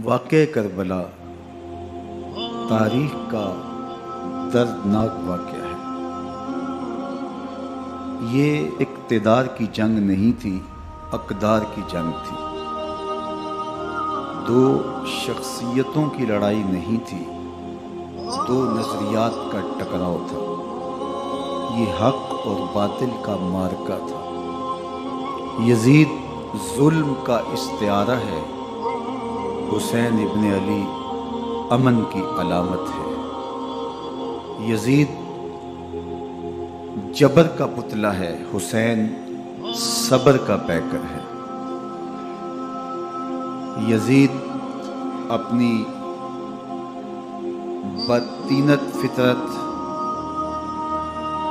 واقعہ کربلا تاریخ کا دردناک واقعہ ہے۔ یہ اقتدار کی جنگ نہیں تھی، اقدار کی جنگ تھی۔ دو شخصیتوں کی لڑائی نہیں تھی، دو نظریات کا ٹکراؤ تھا۔ یہ حق اور باطل کا معرکہ تھا۔ یزید ظلم کا استعارہ ہے، حسین ابن علی امن کی علامت ہے۔ یزید جبر کا پتلا ہے، حسین صبر کا پیکر ہے۔ یزید اپنی بدطینت فطرت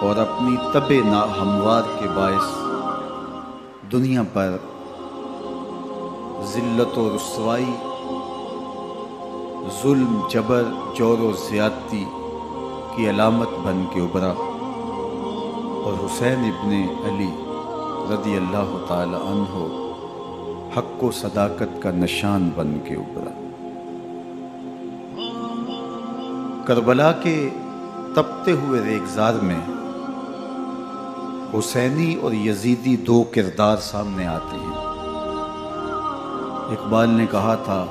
اور اپنی طبع ناہموار کے باعث دنیا پر ذلت و رسوائی، ظلم، جبر، جور و زیادتی کی علامت بن کے ابھرا، اور حسین ابن علی رضی اللہ تعالی عنہ حق و صداقت کا نشان بن کے ابھرا۔ کربلا کے تپتے ہوئے ریگزار میں حسینی اور یزیدی دو کردار سامنے آتے ہیں۔ اقبال نے کہا تھا،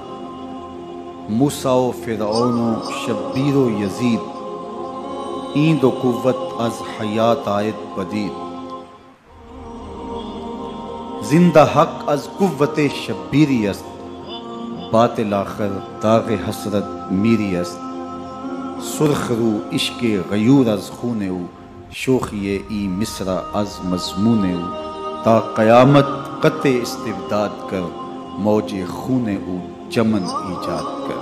موسیٰ و فرعون و شبیر و یزید، ایند و قوت از حیات آیت پدید۔ زندہ حق از قوت شبیری است، باطل آخر داغ حسرت میری است۔ سرخ رو عشق غیور از خون او، شوخی ای مصرع از مضمون او۔ تا قیامت قطع استبداد کر، موج خون او چمن ایجاد کر۔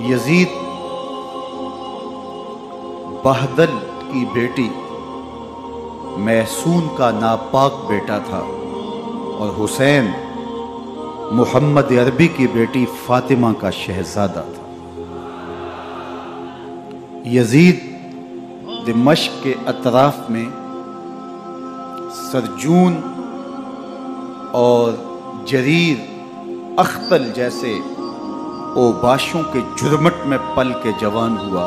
یزید بہدل کی بیٹی محسون کا ناپاک بیٹا تھا، اور حسین محمد عربی کی بیٹی فاطمہ کا شہزادہ تھا۔ یزید دمشق کے اطراف میں سرجون اور جریر اختل جیسے اوباشوں کے جرمٹ میں پل کے جوان ہوا۔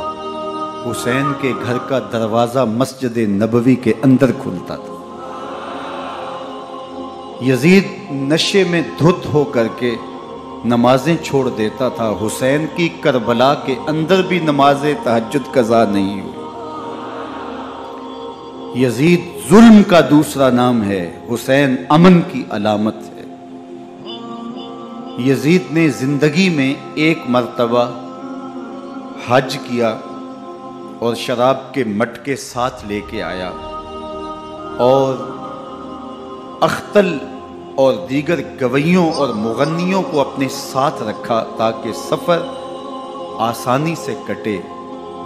حسین کے گھر کا دروازہ مسجد نبوی کے اندر کھلتا تھا۔ یزید نشے میں دھت ہو کر کے نمازیں چھوڑ دیتا تھا۔ حسین کی کربلا کے اندر بھی نماز تہجد قضا نہیں ہوئی۔ یزید ظلم کا دوسرا نام ہے، حسین امن کی علامت ہے۔ یزید نے زندگی میں ایک مرتبہ حج کیا اور شراب کے مٹکے ساتھ لے کے آیا، اور اختل اور دیگر گویوں اور مغنیوں کو اپنے ساتھ رکھا تاکہ سفر آسانی سے کٹے۔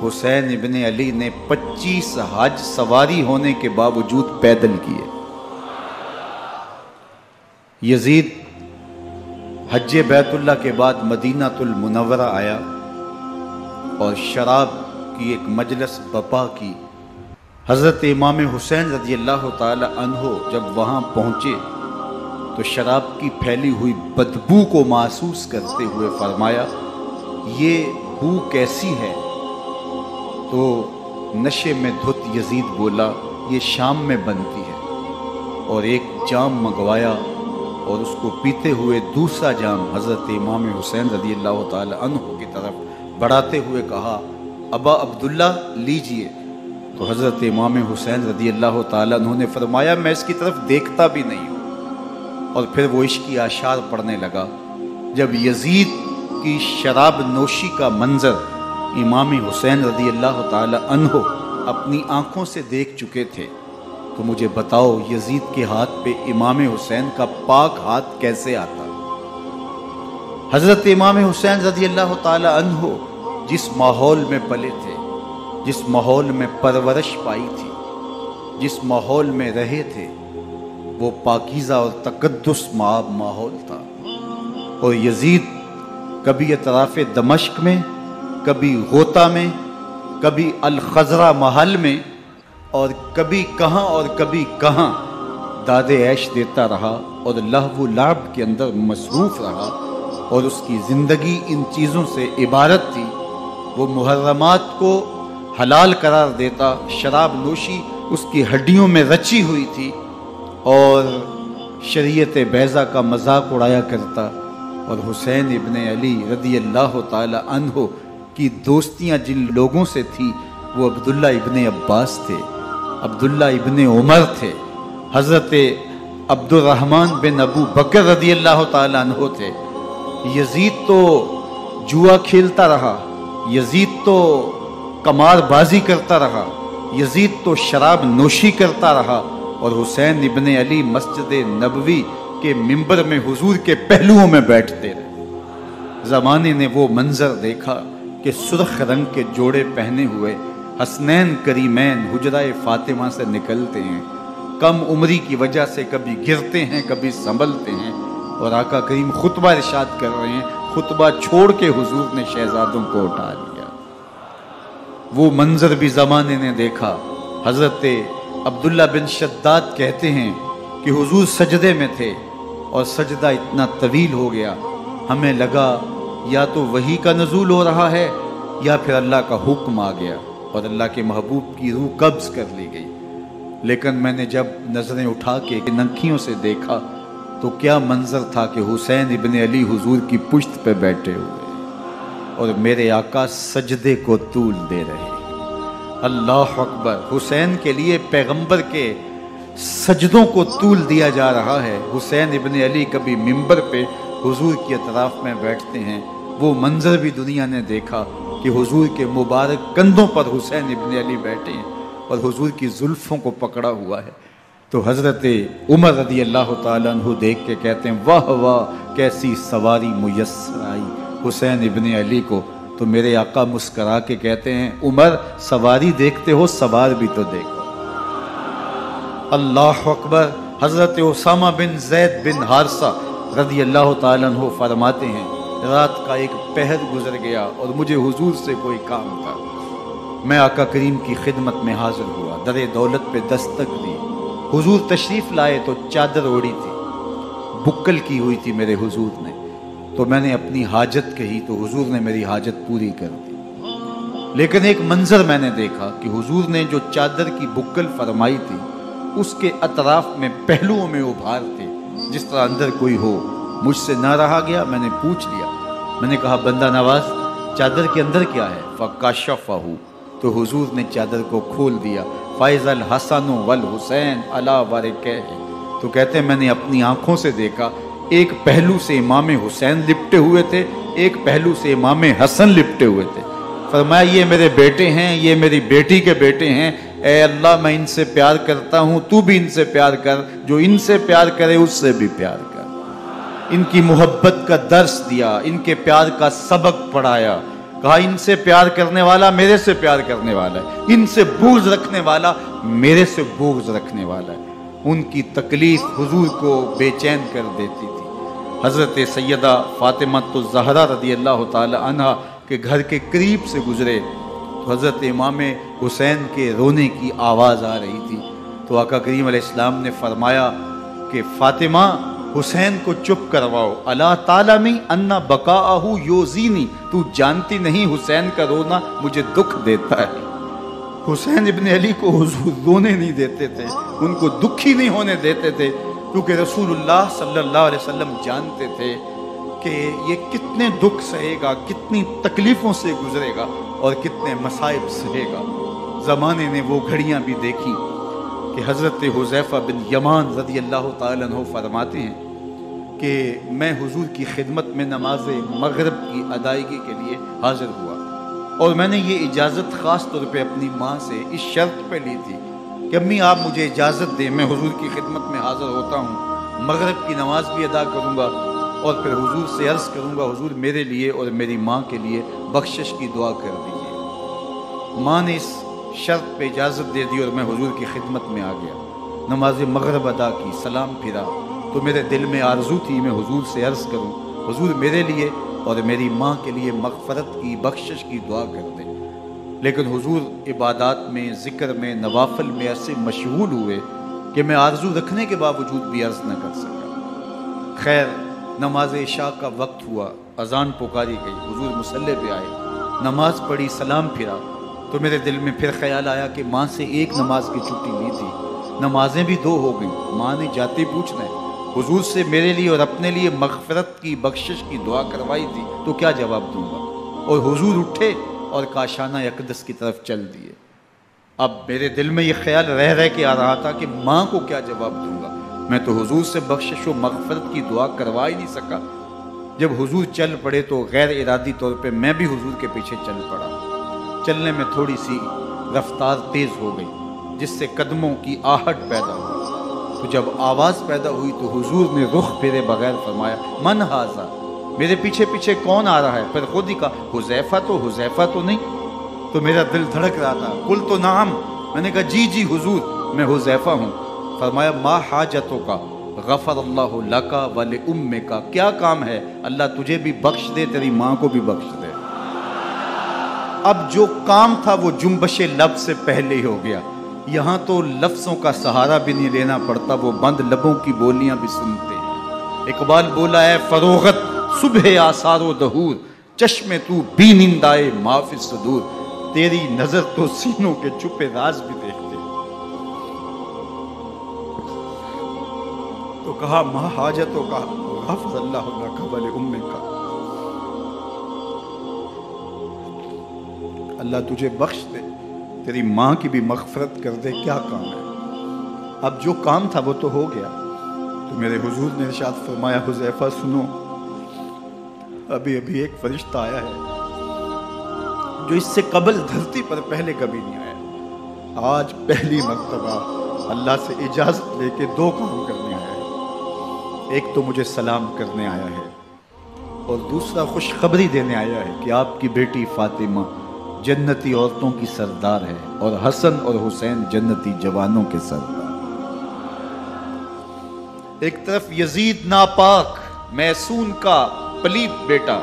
حسین ابن علی نے 25 حج سواری ہونے کے باوجود پیدل کیے۔ یزید حج بیت اللہ کے بعد مدینہ المنورہ آیا اور شراب کی ایک مجلس بپا کی۔ حضرت امام حسین رضی اللہ تعالی عنہ جب وہاں پہنچے تو شراب کی پھیلی ہوئی بدبو کو محسوس کرتے ہوئے فرمایا، یہ بو کیسی ہے؟ تو نشے میں دھت یزید بولا، یہ شام میں بنتی ہے، اور ایک جام منگوایا اور اس کو پیتے ہوئے دوسرا جام حضرت امام حسین رضی اللہ تعالی عنہ کی طرف بڑھاتے ہوئے کہا، ابا عبداللہ لیجئے۔ تو حضرت امام حسین رضی اللہ تعالی عنہ نے فرمایا، میں اس کی طرف دیکھتا بھی نہیں ہوں، اور پھر وہ عشقی اشعار پڑھنے لگا۔ جب یزید کی شراب نوشی کا منظر امام حسین رضی اللہ تعالی عنہ اپنی آنکھوں سے دیکھ چکے تھے، تو مجھے بتاؤ یزید کے ہاتھ پہ امام حسین کا پاک ہاتھ کیسے آتا؟ حضرت امام حسین رضی اللہ تعالی عنہ جس ماحول میں پلے تھے، جس ماحول میں پرورش پائی تھی، جس ماحول میں رہے تھے، وہ پاکیزہ اور تقدس مآب ماحول تھا۔ اور یزید کبھی اطراف دمشق میں، کبھی غوطہ میں، کبھی الخزرہ محل میں، اور کبھی کہاں اور کبھی کہاں داد عیش دیتا رہا اور لہو و لعب کے اندر مصروف رہا، اور اس کی زندگی ان چیزوں سے عبارت تھی۔ وہ محرمات کو حلال قرار دیتا، شراب نوشی اس کی ہڈیوں میں رچی ہوئی تھی، اور شریعت بیضا کا مذاق اڑایا کرتا۔ اور حسین ابن علی رضی اللہ تعالی عنہ کی دوستیاں جن لوگوں سے تھی وہ عبداللہ ابن عباس تھے، عبداللہ ابن عمر تھے، حضرت عبد الرحمن بن ابو بکر رضی اللہ تعالی عنہ تھے۔ یزید تو جوا کھیلتا رہا، یزید تو قمار بازی کرتا رہا، یزید تو شراب نوشی کرتا رہا، اور حسین ابن علی مسجد نبوی کے منبر میں حضور کے پہلوؤں میں بیٹھتے رہے۔ زمانے نے وہ منظر دیکھا کہ سرخ رنگ کے جوڑے پہنے ہوئے حسنین کریمین حجرہ فاطمہ سے نکلتے ہیں، کم عمری کی وجہ سے کبھی گرتے ہیں کبھی سنبھلتے ہیں، اور آقا کریم خطبہ ارشاد کر رہے ہیں، خطبہ چھوڑ کے حضور نے شہزادوں کو اٹھا لیا۔ وہ منظر بھی زمانے نے دیکھا۔ حضرت عبداللہ بن شداد کہتے ہیں کہ حضور سجدے میں تھے اور سجدہ اتنا طویل ہو گیا، ہمیں لگا یا تو وحی کا نزول ہو رہا ہے یا پھر اللہ کا حکم آ گیا اور اللہ کے محبوب کی روح قبض کر لی گئی۔ لیکن میں نے جب نظریں اٹھا کے ننکیوں سے دیکھا تو کیا منظر تھا کہ حسین ابن علی حضور کی پشت پہ بیٹھے ہوئے اور میرے آقا سجدے کو طول دے رہے۔ اللہ اکبر! حسین کے لیے پیغمبر کے سجدوں کو طول دیا جا رہا ہے۔ حسین ابن علی کبھی منبر پہ حضور کی اطراف میں بیٹھتے ہیں، وہ منظر بھی دنیا نے دیکھا کہ حضور کے مبارک کندھوں پر حسین ابن علی بیٹھے ہیں اور حضور کی زلفوں کو پکڑا ہوا ہے۔ تو حضرت عمر رضی اللہ تعالیٰ عنہ دیکھ کے کہتے ہیں واہ واہ کیسی سواری میسر آئی حسین ابن علی کو۔ تو میرے آقا مسکرا کے کہتے ہیں عمر سواری دیکھتے ہو سوار بھی تو دیکھو۔ اللہ اکبر! حضرت اسامہ بن زید بن حارثہ رضی اللہ تعالیٰ عنہ فرماتے ہیں رات کا ایک پہر گزر گیا اور مجھے حضور سے کوئی کام تھا، میں آقا کریم کی خدمت میں حاضر ہوا، در دولت پہ دستک دی، حضور تشریف لائے تو چادر اوڑی تھی، بکل کی ہوئی تھی میرے حضور نے، تو میں نے اپنی حاجت کہی تو حضور نے میری حاجت پوری کر دی۔ لیکن ایک منظر میں نے دیکھا کہ حضور نے جو چادر کی بکل فرمائی تھی اس کے اطراف میں پہلوؤں میں ابھار تھے جس طرح اندر کوئی ہو۔ مجھ سے نہ رہا گیا، میں نے پوچھ لیا، میں نے کہا بندہ نواز چادر کے اندر کیا ہے؟ فَكَشَفَهُ، تو حضور نے چادر کو کھول دیا۔ فَإِذَا الْحَسَنُ وَالْحُسَيْنُ عَلَىٰ وَرِكَيْهِ، تو کہتے ہیں میں نے اپنی آنکھوں سے دیکھا ایک پہلو سے امام حسین لپٹے ہوئے تھے، ایک پہلو سے امام حسن لپٹے ہوئے تھے۔ فرمایا یہ میرے بیٹے ہیں، یہ میری بیٹی کے بیٹے ہیں، اے اللہ میں ان سے پیار کرتا ہوں، تو بھی ان سے پیار کر، جو ان سے پیار کرے اس سے بھی پیار کر۔ ان کی محبت کا درس دیا، ان کے پیار کا سبق پڑھایا، کہا ان سے پیار کرنے والا میرے سے پیار کرنے والا ہے، ان سے بغض رکھنے والا میرے سے بغض رکھنے والا ہے۔ ان کی تکلیف حضور کو بے چین کر دیتی تھی۔ حضرت سیدہ فاطمہ الزہرا رضی اللہ تعالی عنہ کے گھر کے قریب سے گزرے تو حضرت امام حسین کے رونے کی آواز آ رہی تھی، تو آقا کریم علیہ السلام نے فرمایا کہ فاطمہ حسین کو چپ کرواؤ، الا تعلمی ان بقاءہ یوزینی، تو جانتی نہیں حسین کا رونا مجھے دکھ دیتا ہے۔ حسین ابن علی کو حضور رونے نہیں دیتے تھے، ان کو دکھی نہیں ہونے دیتے تھے، کیونکہ رسول اللہ صلی اللہ علیہ وسلم جانتے تھے کہ یہ کتنے دکھ سہے گا، کتنی تکلیفوں سے گزرے گا اور کتنے مصائب سہے گا۔ زمانے نے وہ گھڑیاں بھی دیکھی کہ حضرت حذیفہ بن یمان رضی اللہ تعالیٰ عنہ فرماتے ہیں کہ میں حضور کی خدمت میں نماز مغرب کی ادائیگی کے لیے حاضر ہوا، اور میں نے یہ اجازت خاص طور پہ اپنی ماں سے اس شرط پہ لی تھی کہ امی آپ مجھے اجازت دیں، میں حضور کی خدمت میں حاضر ہوتا ہوں، مغرب کی نماز بھی ادا کروں گا اور پھر حضور سے عرض کروں گا حضور میرے لیے اور میری ماں کے لیے بخشش کی دعا کر دیجیے۔ ماں نے اس شرط پہ اجازت دے دی اور میں حضور کی خدمت میں آ گیا، نماز مغرب ادا کی، سلام پھرا تو میرے دل میں آرزو تھی میں حضور سے عرض کروں حضور میرے لیے اور میری ماں کے لیے مغفرت کی بخشش کی دعا کر دیں، لیکن حضور عبادات میں ذکر میں نوافل میں ایسے مشغول ہوئے کہ میں آرزو رکھنے کے باوجود بھی عرض نہ کر سکا۔ خیر نماز عشاء کا وقت ہوا، اذان پکاری گئی، حضور مصلی پہ آئے، نماز پڑھی، سلام پھرا، تو میرے دل میں پھر خیال آیا کہ ماں سے ایک نماز کی چھٹی لی تھی، نمازیں بھی 2 ہو گئیں، ماں نے جاتے پوچھنا ہے حضور سے میرے لیے اور اپنے لیے مغفرت کی بخشش کی دعا کروائی تھی، تو کیا جواب دوں گا؟ اور حضور اٹھے اور کاشانہ اقدس کی طرف چل دیے۔ اب میرے دل میں یہ خیال رہ کے آ رہا تھا کہ ماں کو کیا جواب دوں گا؟ میں تو حضور سے بخشش و مغفرت کی دعا کروا ہی نہیں سکا۔ جب حضور چل پڑے تو غیر ارادی طور پہ میں بھی حضور کے پیچھے چل پڑا۔ چلنے میں تھوڑی سی رفتار تیز ہو گئی، جس سے قدموں کی آہٹ پیدا ہوئی، تو جب آواز پیدا ہوئی تو حضور نے رخ پھیرے بغیر فرمایا من ھذا، میرے پیچھے پیچھے کون آ رہا ہے؟ پھر خود ہی کہا حذیفہ تو نہیں؟ تو میرا دل دھڑک رہا تھا، قلت نعم، میں نے کہا جی حضور میں حذیفہ ہوں۔ فرمایا ما حاجتوں کا غفر اللہ لک ولامک، کیا کام ہے؟ اللہ تجھے بھی بخش دے، تیری ماں کو بھی بخش دے۔ اب جو کام تھا وہ جنبش لب سے پہلے ہی ہو گیا، یہاں تو لفظوں کا سہارا بھی نہیں لینا پڑتا، وہ بند لبوں کی بولیاں بھی سنتے ہیں۔ اقبال بولا ہے فروغت صبح آثار و دہور، چشم تو بینندائے ما فی الصدور، تیری نظر تو سینوں کے چھپے راز بھی دیکھتے۔ تو کہا ما حاجتوں کا غفر اللہ لک ولامک، اللہ تجھے بخش دے، تیری ماں کی بھی مغفرت کر دے، کیا کام ہے؟ اب جو کام تھا وہ تو ہو گیا۔ تو میرے حضور نے ارشاد فرمایا حذیفہ سنو، ابھی ایک فرشتہ آیا ہے جو اس سے قبل دھرتی پر پہلے کبھی نہیں آیا، آج پہلی مرتبہ اللہ سے اجازت لے کے 2 کام کرنے آیا ہے، ایک تو مجھے سلام کرنے آیا ہے اور دوسرا خوشخبری دینے آیا ہے کہ آپ کی بیٹی فاطمہ جنتی عورتوں کی سردار ہے اور حسن اور حسین جنتی جوانوں کے سردار۔ ایک طرف یزید ناپاک میسون کا پلیت بیٹا،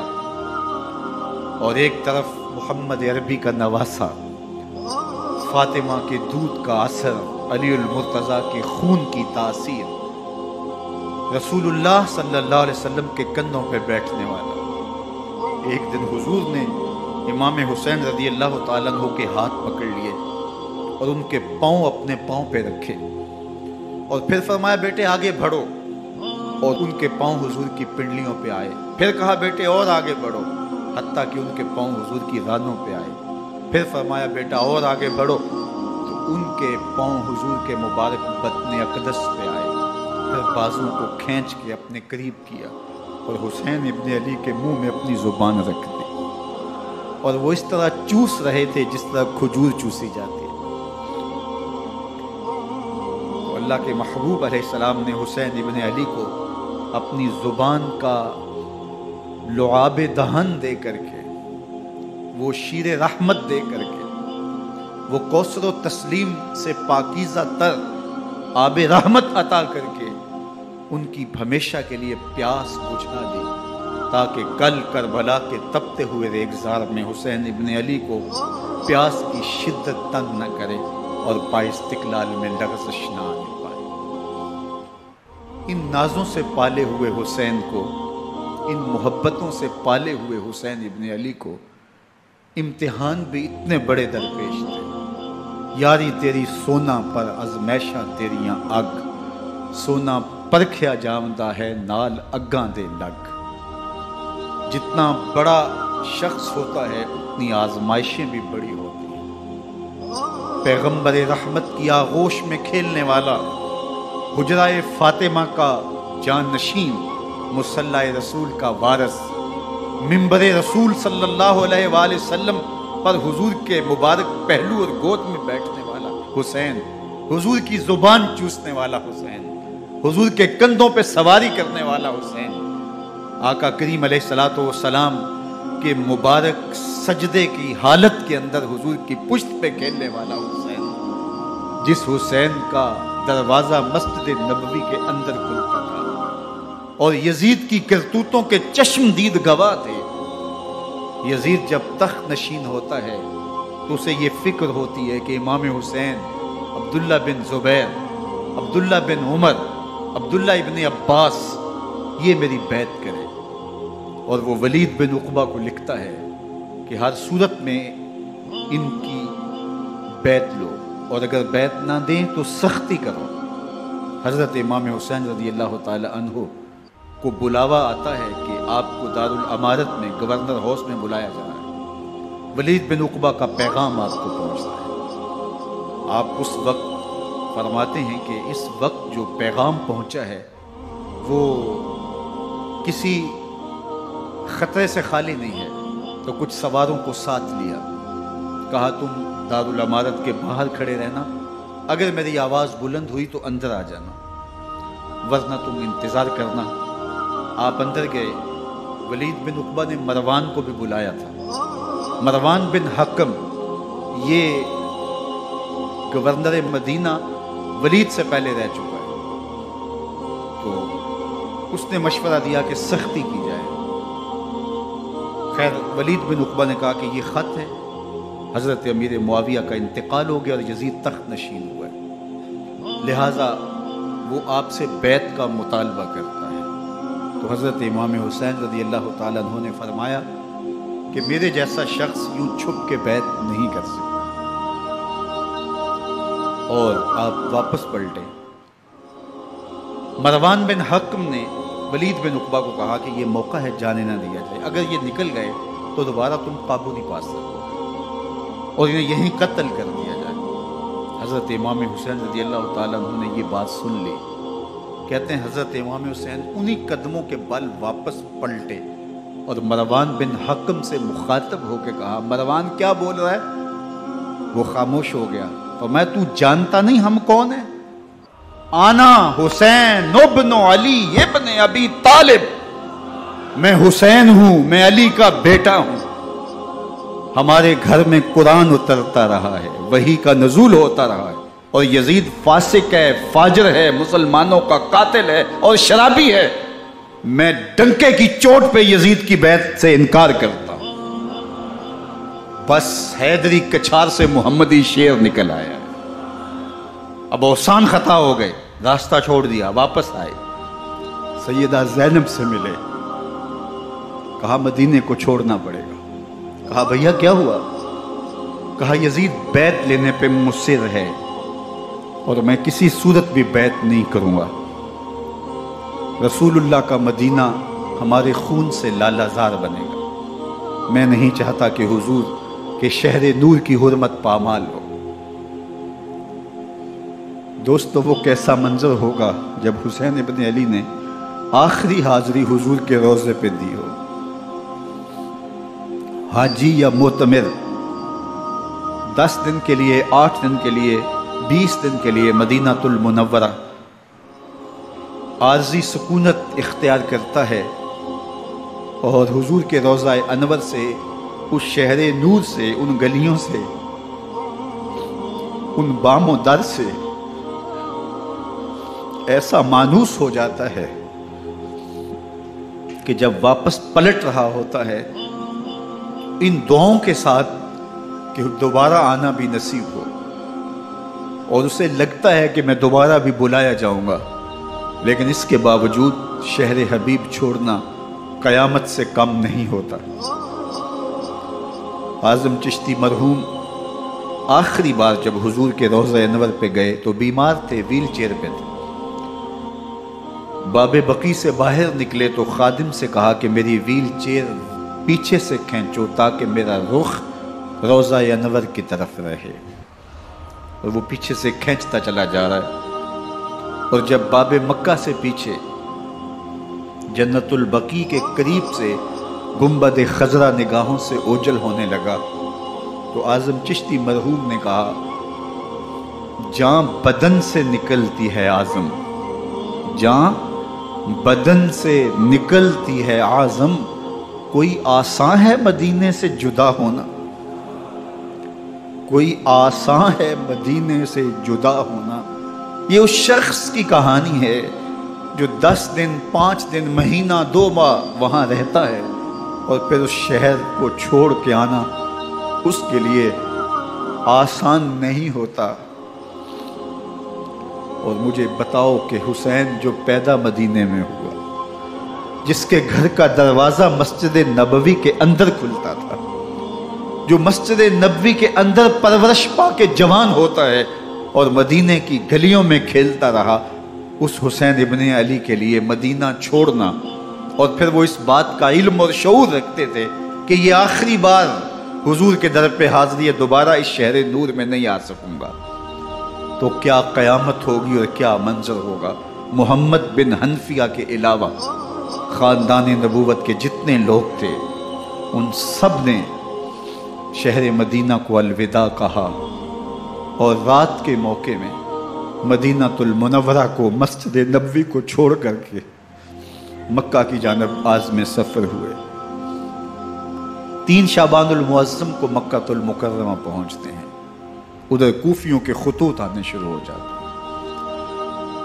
اور ایک طرف محمد عربی کا نواسا، فاطمہ کے دودھ کا اثر، علی المرتضیٰ کے خون کی تاثیر، رسول اللہ صلی اللہ علیہ وسلم کے کندھوں پہ بیٹھنے والا۔ ایک دن حضور نے امام حسین رضی اللہ تعالیٰ عنہ کے ہاتھ پکڑ لیے اور ان کے پاؤں اپنے پاؤں پہ رکھے اور پھر فرمایا بیٹے آگے بڑھو، اور ان کے پاؤں حضور کی پنڈلیوں پہ آئے۔ پھر کہا بیٹے اور آگے بڑھو، حتیٰ کہ ان کے پاؤں حضور کی رانوں پہ آئے۔ پھر فرمایا بیٹا اور آگے بڑھو، تو ان کے پاؤں حضور کے مبارک بطن اقدس پہ آئے۔ پھر بازوں کو کھینچ کے اپنے قریب کیا اور حسین ابن علی کے منہ میں اپنی زبان رکھ دی، اور وہ اس طرح چوس رہے تھے جس طرح کھجور چوسی جاتی ہے۔ تو اللہ کے محبوب علیہ السلام نے حسین ابن علی کو اپنی زبان کا لعاب دہن دے کر کے، وہ شیر رحمت دے کر کے، وہ کوثر و تسلیم سے پاکیزہ تر آب رحمت عطا کر کے ان کی ہمیشہ کے لیے پیاس بجھا دی، تاکہ کل کربلا کے تپتے ہوئے ریگزار میں حسین ابن علی کو پیاس کی شدت تنگ نہ کرے اور پائے استقلال میں لغزش نہ آنے پائے۔ ان نازوں سے پالے ہوئے حسین کو، ان محبتوں سے پالے ہوئے حسین ابن علی کو امتحان بھی اتنے بڑے درپیش تھے۔ یاری تیری سونا پر ازمیشہ تیریاں اگ، سونا پرکھیا جامدہ ہے نال اگاں دے لگ۔ جتنا بڑا شخص ہوتا ہے اتنی آزمائشیں بھی بڑی ہوتی ہیں۔ پیغمبر رحمت کی آغوش میں کھیلنے والا، حجرہ فاطمہ کا جانشین، مصلی رسول کا وارث، منبر رسول صلی اللہ علیہ وآلہ وسلم پر حضور کے مبارک پہلو اور گود میں بیٹھنے والا حسین، حضور کی زبان چوسنے والا حسین، حضور کے کندھوں پہ سواری کرنے والا حسین، آقا کریم علیہ الصلوۃ والسلام کے مبارک سجدے کی حالت کے اندر حضور کی پشت پہ کھیلنے والا حسین، جس حسین کا دروازہ مسجد نبوی کے اندر کھلتا تھا اور یزید کی کرتوتوں کے چشم دید گواہ تھے۔ یزید جب تخت نشین ہوتا ہے تو اسے یہ فکر ہوتی ہے کہ امام حسین، عبداللہ بن زبیر، عبداللہ بن عمر، عبداللہ ابن عباس یہ میری بیعت کرے، اور وہ ولید بن عقبہ کو لکھتا ہے کہ ہر صورت میں ان کی بیعت لو، اور اگر بیعت نہ دیں تو سختی کرو۔ حضرت امام حسین رضی اللہ تعالی عنہ کو بلاوا آتا ہے کہ آپ کو دارالامارت میں گورنر ہاؤس میں بلایا جا رہا ہے، ولید بن عقبہ کا پیغام آپ کو پہنچتا ہے۔ آپ اس وقت فرماتے ہیں کہ اس وقت جو پیغام پہنچا ہے وہ کسی خطرے سے خالی نہیں ہے، تو کچھ سواروں کو ساتھ لیا، کہا تم دارالامارت کے باہر کھڑے رہنا، اگر میری آواز بلند ہوئی تو اندر آ جانا، ورنہ تم انتظار کرنا۔ آپ اندر گئے۔ ولید بن عقبہ نے مروان کو بھی بلایا تھا۔ مروان بن حکم یہ گورنر مدینہ ولید سے پہلے رہ چکا ہے، تو اس نے مشورہ دیا کہ سختی کی جائے۔ خیر ولید بن عقبہ نے کہا کہ یہ خط ہے، حضرت امیر معاویہ کا انتقال ہو گیا اور یزید تخت نشین ہوا ہے، لہٰذا وہ آپ سے بیعت کا مطالبہ کرتا ہے۔ تو حضرت امام حسین رضی اللہ تعالیٰ عنہ نے فرمایا کہ میرے جیسا شخص یوں چھپ کے بیعت نہیں کر سکتا، اور آپ واپس پلٹے۔ مروان بن حکم نے ولید بن عقبہ کو کہا کہ یہ موقع ہے، جانے نہ دیا جائے، اگر یہ نکل گئے تو دوبارہ تم قابو نہیں پا سکتے اور انہیں یہیں قتل کر دیا جائے۔ حضرت امام حسین رضی اللہ تعالیٰ عنہ نے یہ بات سن لی۔ کہتے ہیں حضرت امام حسین انہی قدموں کے بل واپس پلٹے اور مروان بن حکم سے مخاطب ہو کے کہا، مروان کیا بول رہا ہے؟ وہ خاموش ہو گیا۔ تو میں تو جانتا نہیں ہم کون ہیں؟ آنا حسین ابن علی ابن ابی طالب، میں حسین ہوں، میں علی کا بیٹا ہوں، ہمارے گھر میں قرآن اترتا رہا ہے، وحی کا نزول ہوتا رہا ہے، اور یزید فاسق ہے، فاجر ہے، مسلمانوں کا قاتل ہے اور شرابی ہے، میں ڈنکے کی چوٹ پہ یزید کی بیعت سے انکار کرتا ہوں۔ بس حیدری کچھار سے محمدی شیر نکل آیا ہے۔ اب اوسان خطا ہو گئے، راستہ چھوڑ دیا، واپس آئے، سیدہ زینب سے ملے، کہا مدینے کو چھوڑنا پڑے گا۔ کہا بھیا کیا ہوا؟ کہا یزید بیعت لینے پہ مصر ہے اور میں کسی صورت بھی بیعت نہیں کروں گا، رسول اللہ کا مدینہ ہمارے خون سے لالہ زار بنے گا، میں نہیں چاہتا کہ حضور کے شہر نور کی حرمت پامال ہو۔ دوستو وہ کیسا منظر ہوگا جب حسین ابن علی نے آخری حاضری حضور کے روضے پہ دی ہو۔ حاجی یا معتمر 10 دن کے لیے، 8 دن کے لیے، 20 دن کے لیے مدینہ المنورہ عارضی سکونت اختیار کرتا ہے، اور حضور کے روضہ انور سے، اس شہر نور سے، ان گلیوں سے، ان بام و در سے ایسا مانوس ہو جاتا ہے کہ جب واپس پلٹ رہا ہوتا ہے ان دعاؤں کے ساتھ کہ دوبارہ آنا بھی نصیب ہو، اور اسے لگتا ہے کہ میں دوبارہ بھی بلایا جاؤں گا، لیکن اس کے باوجود شہر حبیب چھوڑنا قیامت سے کم نہیں ہوتا۔ اعظم چشتی مرحوم آخری بار جب حضور کے روضہ انور پہ گئے تو بیمار تھے، ویل چیئر پہ تھے۔ باب بقی سے باہر نکلے تو خادم سے کہا کہ میری ویل چیئر پیچھے سے کھینچو تاکہ میرا رخ روضہ انور کی طرف رہے، اور وہ پیچھے سے کھینچتا چلا جا رہا ہے، اور جب باب مکہ سے پیچھے جنت البقیع کے قریب سے گنبد خضرا نگاہوں سے اوجل ہونے لگا تو اعظم چشتی مرحوم نے کہا، جان بدن سے نکلتی ہے اعظم، جان بدن سے نکلتی ہے اعظم، کوئی آسان ہے مدینے سے جدا ہونا، کوئی آسان ہے مدینے سے جدا ہونا۔ یہ اس شخص کی کہانی ہے جو 10 دن، 5 دن، مہینہ، 2 ماہ وہاں رہتا ہے اور پھر اس شہر کو چھوڑ کے آنا اس کے لیے آسان نہیں ہوتا۔ اور مجھے بتاؤ کہ حسین جو پیدا مدینے میں ہوا، جس کے گھر کا دروازہ مسجد نبوی کے اندر کھلتا تھا، جو مسجد نبوی کے اندر پرورش پا کے جوان ہوتا ہے اور مدینے کی گلیوں میں کھیلتا رہا، اس حسین ابن علی کے لیے مدینہ چھوڑنا، اور پھر وہ اس بات کا علم اور شعور رکھتے تھے کہ یہ آخری بار حضور کے در پہ حاضری ہے، دوبارہ اس شہر نور میں نہیں آ سکوں گا، تو کیا قیامت ہوگی اور کیا منظر ہوگا۔ محمد بن حنفیہ کے علاوہ خاندان نبوت کے جتنے لوگ تھے ان سب نے شہر مدینہ کو الوداع کہا، اور رات کے موقع میں مدینہ المنورہ کو، مسجد نبوی کو چھوڑ کر کے مکہ کی جانب عازم سفر ہوئے۔ 3 شعبان المعظم کو مکہ المکرمہ پہنچتے ہیں، ادھر کوفیوں کے خطوط آنے شروع ہو جاتے ہیں۔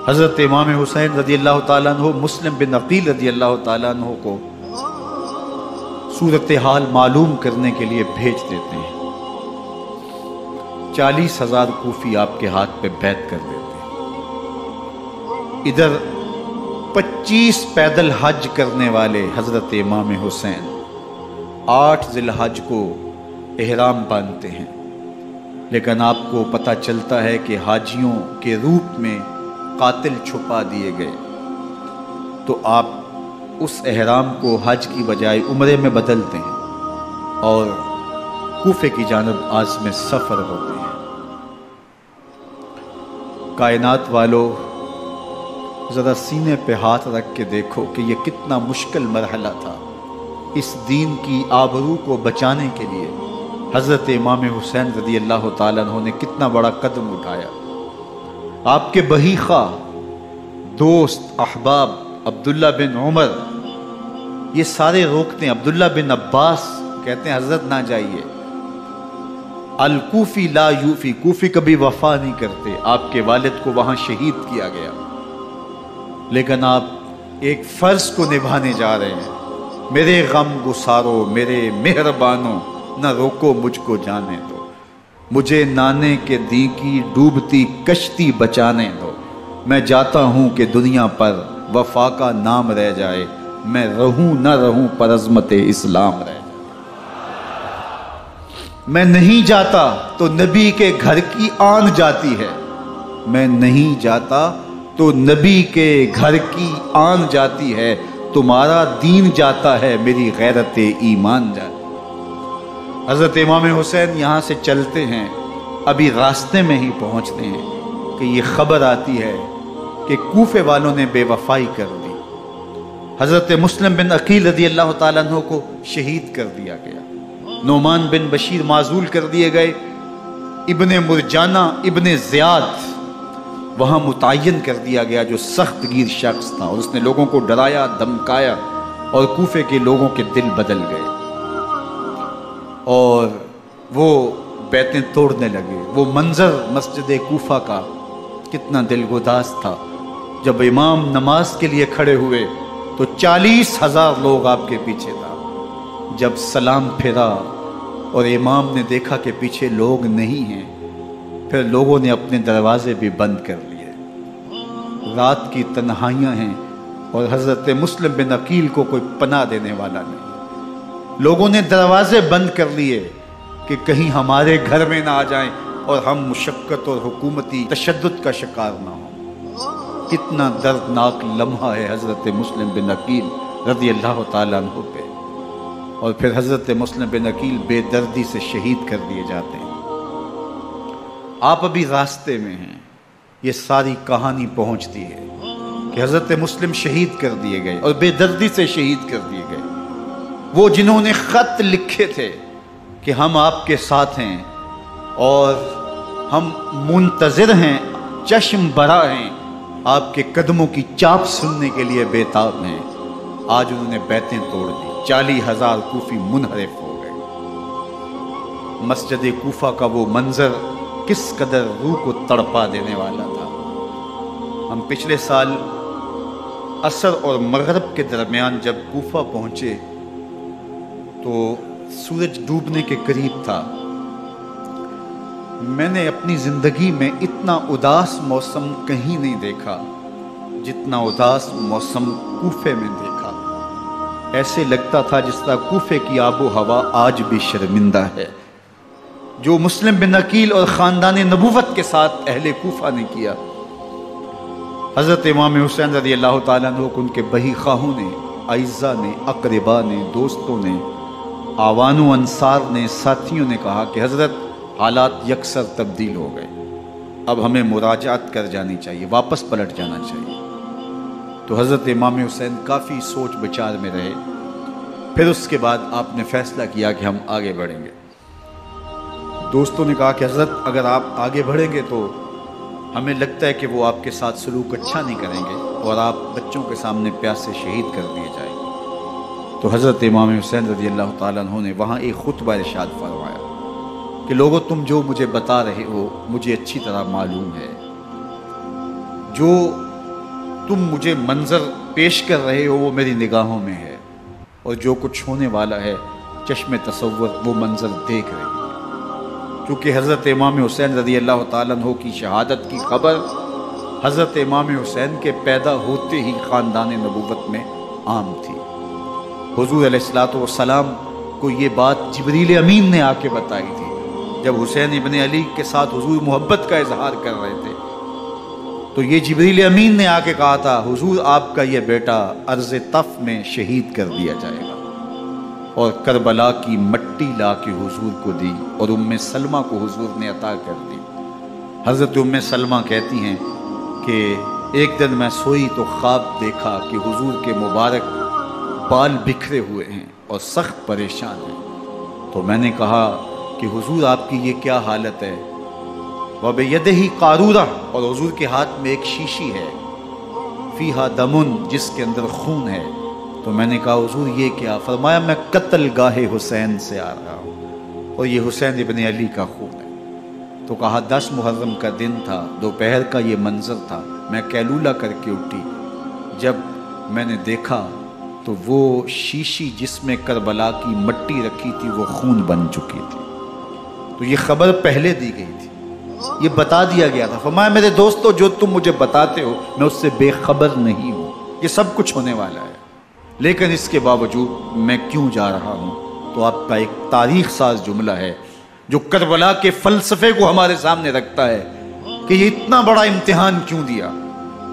حضرت امام حسین رضی اللہ تعالیٰ عنہ مسلم بن عقیل رضی اللہ تعالیٰ عنہ کو صورتحال معلوم کرنے کے لیے بھیج دیتے ہیں۔ 40,000 کوفی آپ کے ہاتھ پہ بیعت کر دیتے ہیں۔ ادھر 25 پیدل حج کرنے والے حضرت امام حسین 8 ذی الحج کو احرام باندھتے ہیں، لیکن آپ کو پتہ چلتا ہے کہ حاجیوں کے روپ میں قاتل چھپا دیے گئے، تو آپ اس احرام کو حج کی بجائے عمرے میں بدلتے ہیں اور کوفے کی جانب عازم سفر ہوتے ہیں۔ کائنات والو، ذرا سینے پہ ہاتھ رکھ کے دیکھو کہ یہ کتنا مشکل مرحلہ تھا۔ اس دین کی آبرو کو بچانے کے لیے حضرت امام حسین رضی اللہ تعالیٰ عنہ نے کتنا بڑا قدم اٹھایا۔ آپ کے بہیخہ دوست احباب عبداللہ بن عمر یہ سارے روکتے ہیں، عبداللہ بن عباس کہتے ہیں حضرت نہ جائیے، الکوفی لا یوفی، کوفی کبھی وفا نہیں کرتے، آپ کے والد کو وہاں شہید کیا گیا، لیکن آپ ایک فرض کو نبھانے جا رہے ہیں، میرے غم گسارو میرے مہربانوں، نہ روکو مجھ کو جانے دو، مجھے نانے کے دی کی ڈوبتی کشتی بچانے دو، میں جاتا ہوں کہ دنیا پر وفا کا نام رہ جائے، میں رہوں نہ رہوں پر عظمت اسلام رہ جائے۔ میں نہیں جاتا تو نبی کے گھر کی آن جاتی ہے، میں نہیں جاتا تو نبی کے گھر کی آن جاتی ہے، تمہارا دین جاتا ہے میری غیرت ایمان جاتی ہے۔ حضرت امام حسین یہاں سے چلتے ہیں، ابھی راستے میں ہی پہنچتے ہیں کہ یہ خبر آتی ہے کہ کوفے والوں نے بے وفائی کر دی، حضرت مسلم بن عقیل رضی اللہ تعالیٰ عنہ کو شہید کر دیا گیا، نعمان بن بشیر معزول کر دیے گئے، ابن مرجانہ ابن زیاد وہاں متعین کر دیا گیا جو سخت گیر شخص تھا، اور اس نے لوگوں کو ڈرایا دھمکایا اور کوفے کے لوگوں کے دل بدل گئے اور وہ بیعتیں توڑنے لگے۔ وہ منظر مسجد کوفہ کا کتنا دلگداز تھا، جب امام نماز کے لیے کھڑے ہوئے تو 40,000 لوگ آپ کے پیچھے تھا، جب سلام پھیرا اور امام نے دیکھا کہ پیچھے لوگ نہیں ہیں، پھر لوگوں نے اپنے دروازے بھی بند کر لیے۔ رات کی تنہائیاں ہیں اور حضرت مسلم بن عقیل کو کوئی پناہ دینے والا نہیں، لوگوں نے دروازے بند کر لیے کہ کہیں ہمارے گھر میں نہ آ جائیں اور ہم مشقت اور حکومتی تشدد کا شکار نہ ہوں۔ کتنا دردناک لمحہ ہے حضرت مسلم بن عقیل رضی اللہ تعالیٰ عنہ پہ، اور پھر حضرت مسلم بن عقیل بے دردی سے شہید کر دیے جاتے ہیں۔ آپ ابھی راستے میں ہیں، یہ ساری کہانی پہنچتی ہے کہ حضرت مسلم شہید کر دیے گئے اور بے دردی سے شہید کر دیے گئے۔ وہ جنہوں نے خط لکھے تھے کہ ہم آپ کے ساتھ ہیں اور ہم منتظر ہیں، چشم بھرا ہیں، آپ کے قدموں کی چاپ سننے کے لیے بیتاب ہیں، آج انہوں نے بیعتیں توڑ دی، 40,000 کوفی منحرف ہو گئے۔ مسجد کوفہ کا وہ منظر کس قدر روح کو تڑپا دینے والا تھا۔ ہم پچھلے سال عصر اور مغرب کے درمیان جب کوفہ پہنچے تو سورج ڈوبنے کے قریب تھا۔ میں نے اپنی زندگی میں اتنا اداس موسم کہیں نہیں دیکھا جتنا اداس موسم کوفے میں دیکھا۔ ایسے لگتا تھا جس طرح کوفے کی آب و ہوا آج بھی شرمندہ ہے۔ جو مسلم بن عقیل اور خاندان نبوت کے ساتھ اہل کوفہ نے کیا، حضرت امام حسین رضی اللہ تعالیٰ عنہ کو ان کے بہی خواہوں نے، اعزا نے، اقربا نے، دوستوں نے، آوان و انصار نے، ساتھیوں نے کہا کہ حضرت حالات یکسر تبدیل ہو گئے، اب ہمیں مراجعت کر جانی چاہیے، واپس پلٹ جانا چاہیے۔ تو حضرت امام حسین کافی سوچ بچار میں رہے، پھر اس کے بعد آپ نے فیصلہ کیا کہ ہم آگے بڑھیں گے۔ دوستوں نے کہا کہ حضرت اگر آپ آگے بڑھیں گے تو ہمیں لگتا ہے کہ وہ آپ کے ساتھ سلوک اچھا نہیں کریں گے اور آپ بچوں کے سامنے پیاسے شہید کر دیے جائیں گے۔ تو حضرت امام حسین رضی اللہ تعالیٰ عنہ نے وہاں ایک خطبہ ارشاد فرمایا کہ لوگوں تم جو مجھے بتا رہے ہو مجھے اچھی طرح معلوم ہے، جو تم مجھے منظر پیش کر رہے ہو وہ میری نگاہوں میں ہے، اور جو کچھ ہونے والا ہے چشم تصور وہ منظر دیکھ رہی ہے۔ کیونکہ حضرت امام حسین رضی اللہ تعالیٰ عنہ کی شہادت کی خبر حضرت امام حسین کے پیدا ہوتے ہی خاندان نبوت میں عام تھی۔ حضور علیہ الصلوۃ والسلام کو یہ بات جبریل امین نے آ کے بتائی تھی جب حسین ابن علی کے ساتھ حضور محبت کا اظہار کر رہے تھے، تو یہ جبریل امین نے آ کے کہا تھا حضور آپ کا یہ بیٹا عرض طف میں شہید کر دیا جائے گا، اور کربلا کی مٹی لا کے حضور کو دی اور ام سلمہ کو حضور نے عطا کر دی۔ حضرت ام سلمہ کہتی ہیں کہ ایک دن میں سوئی تو خواب دیکھا کہ حضور کے مبارک بال بکھرے ہوئے ہیں اور سخت پریشان ہیں، تو میں نے کہا کہ حضور آپ کی یہ کیا حالت ہے؟ وَبِيَدِهِ قَارُورَةٌ، اور حضور کے ہاتھ میں ایک شیشی ہے، فِيهَا دَمٌ، جس کے اندر خون ہے۔ تو میں نے کہا حضور یہ کیا؟ فرمایا میں قتل گاہ حسین سے آ رہا ہوں اور یہ حسین ابن علی کا خون ہے۔ تو کہا 10 محرم کا دن تھا، دوپہر کا یہ منظر تھا، میں کیلولہ کر کے اٹھی، جب میں نے دیکھا تو وہ شیشی جس میں کربلا کی مٹی رکھی تھی وہ خون بن چکی تھی۔ تو یہ خبر پہلے دی گئی تھی، یہ بتا دیا گیا تھا۔ فرمایا میرے دوستو جو تم مجھے بتاتے ہو میں اس سے بے خبر نہیں ہوں، یہ سب کچھ ہونے والا ہے، لیکن اس کے باوجود میں کیوں جا رہا ہوں؟ تو آپ کا ایک تاریخ ساز جملہ ہے جو کربلا کے فلسفے کو ہمارے سامنے رکھتا ہے کہ یہ اتنا بڑا امتحان کیوں دیا۔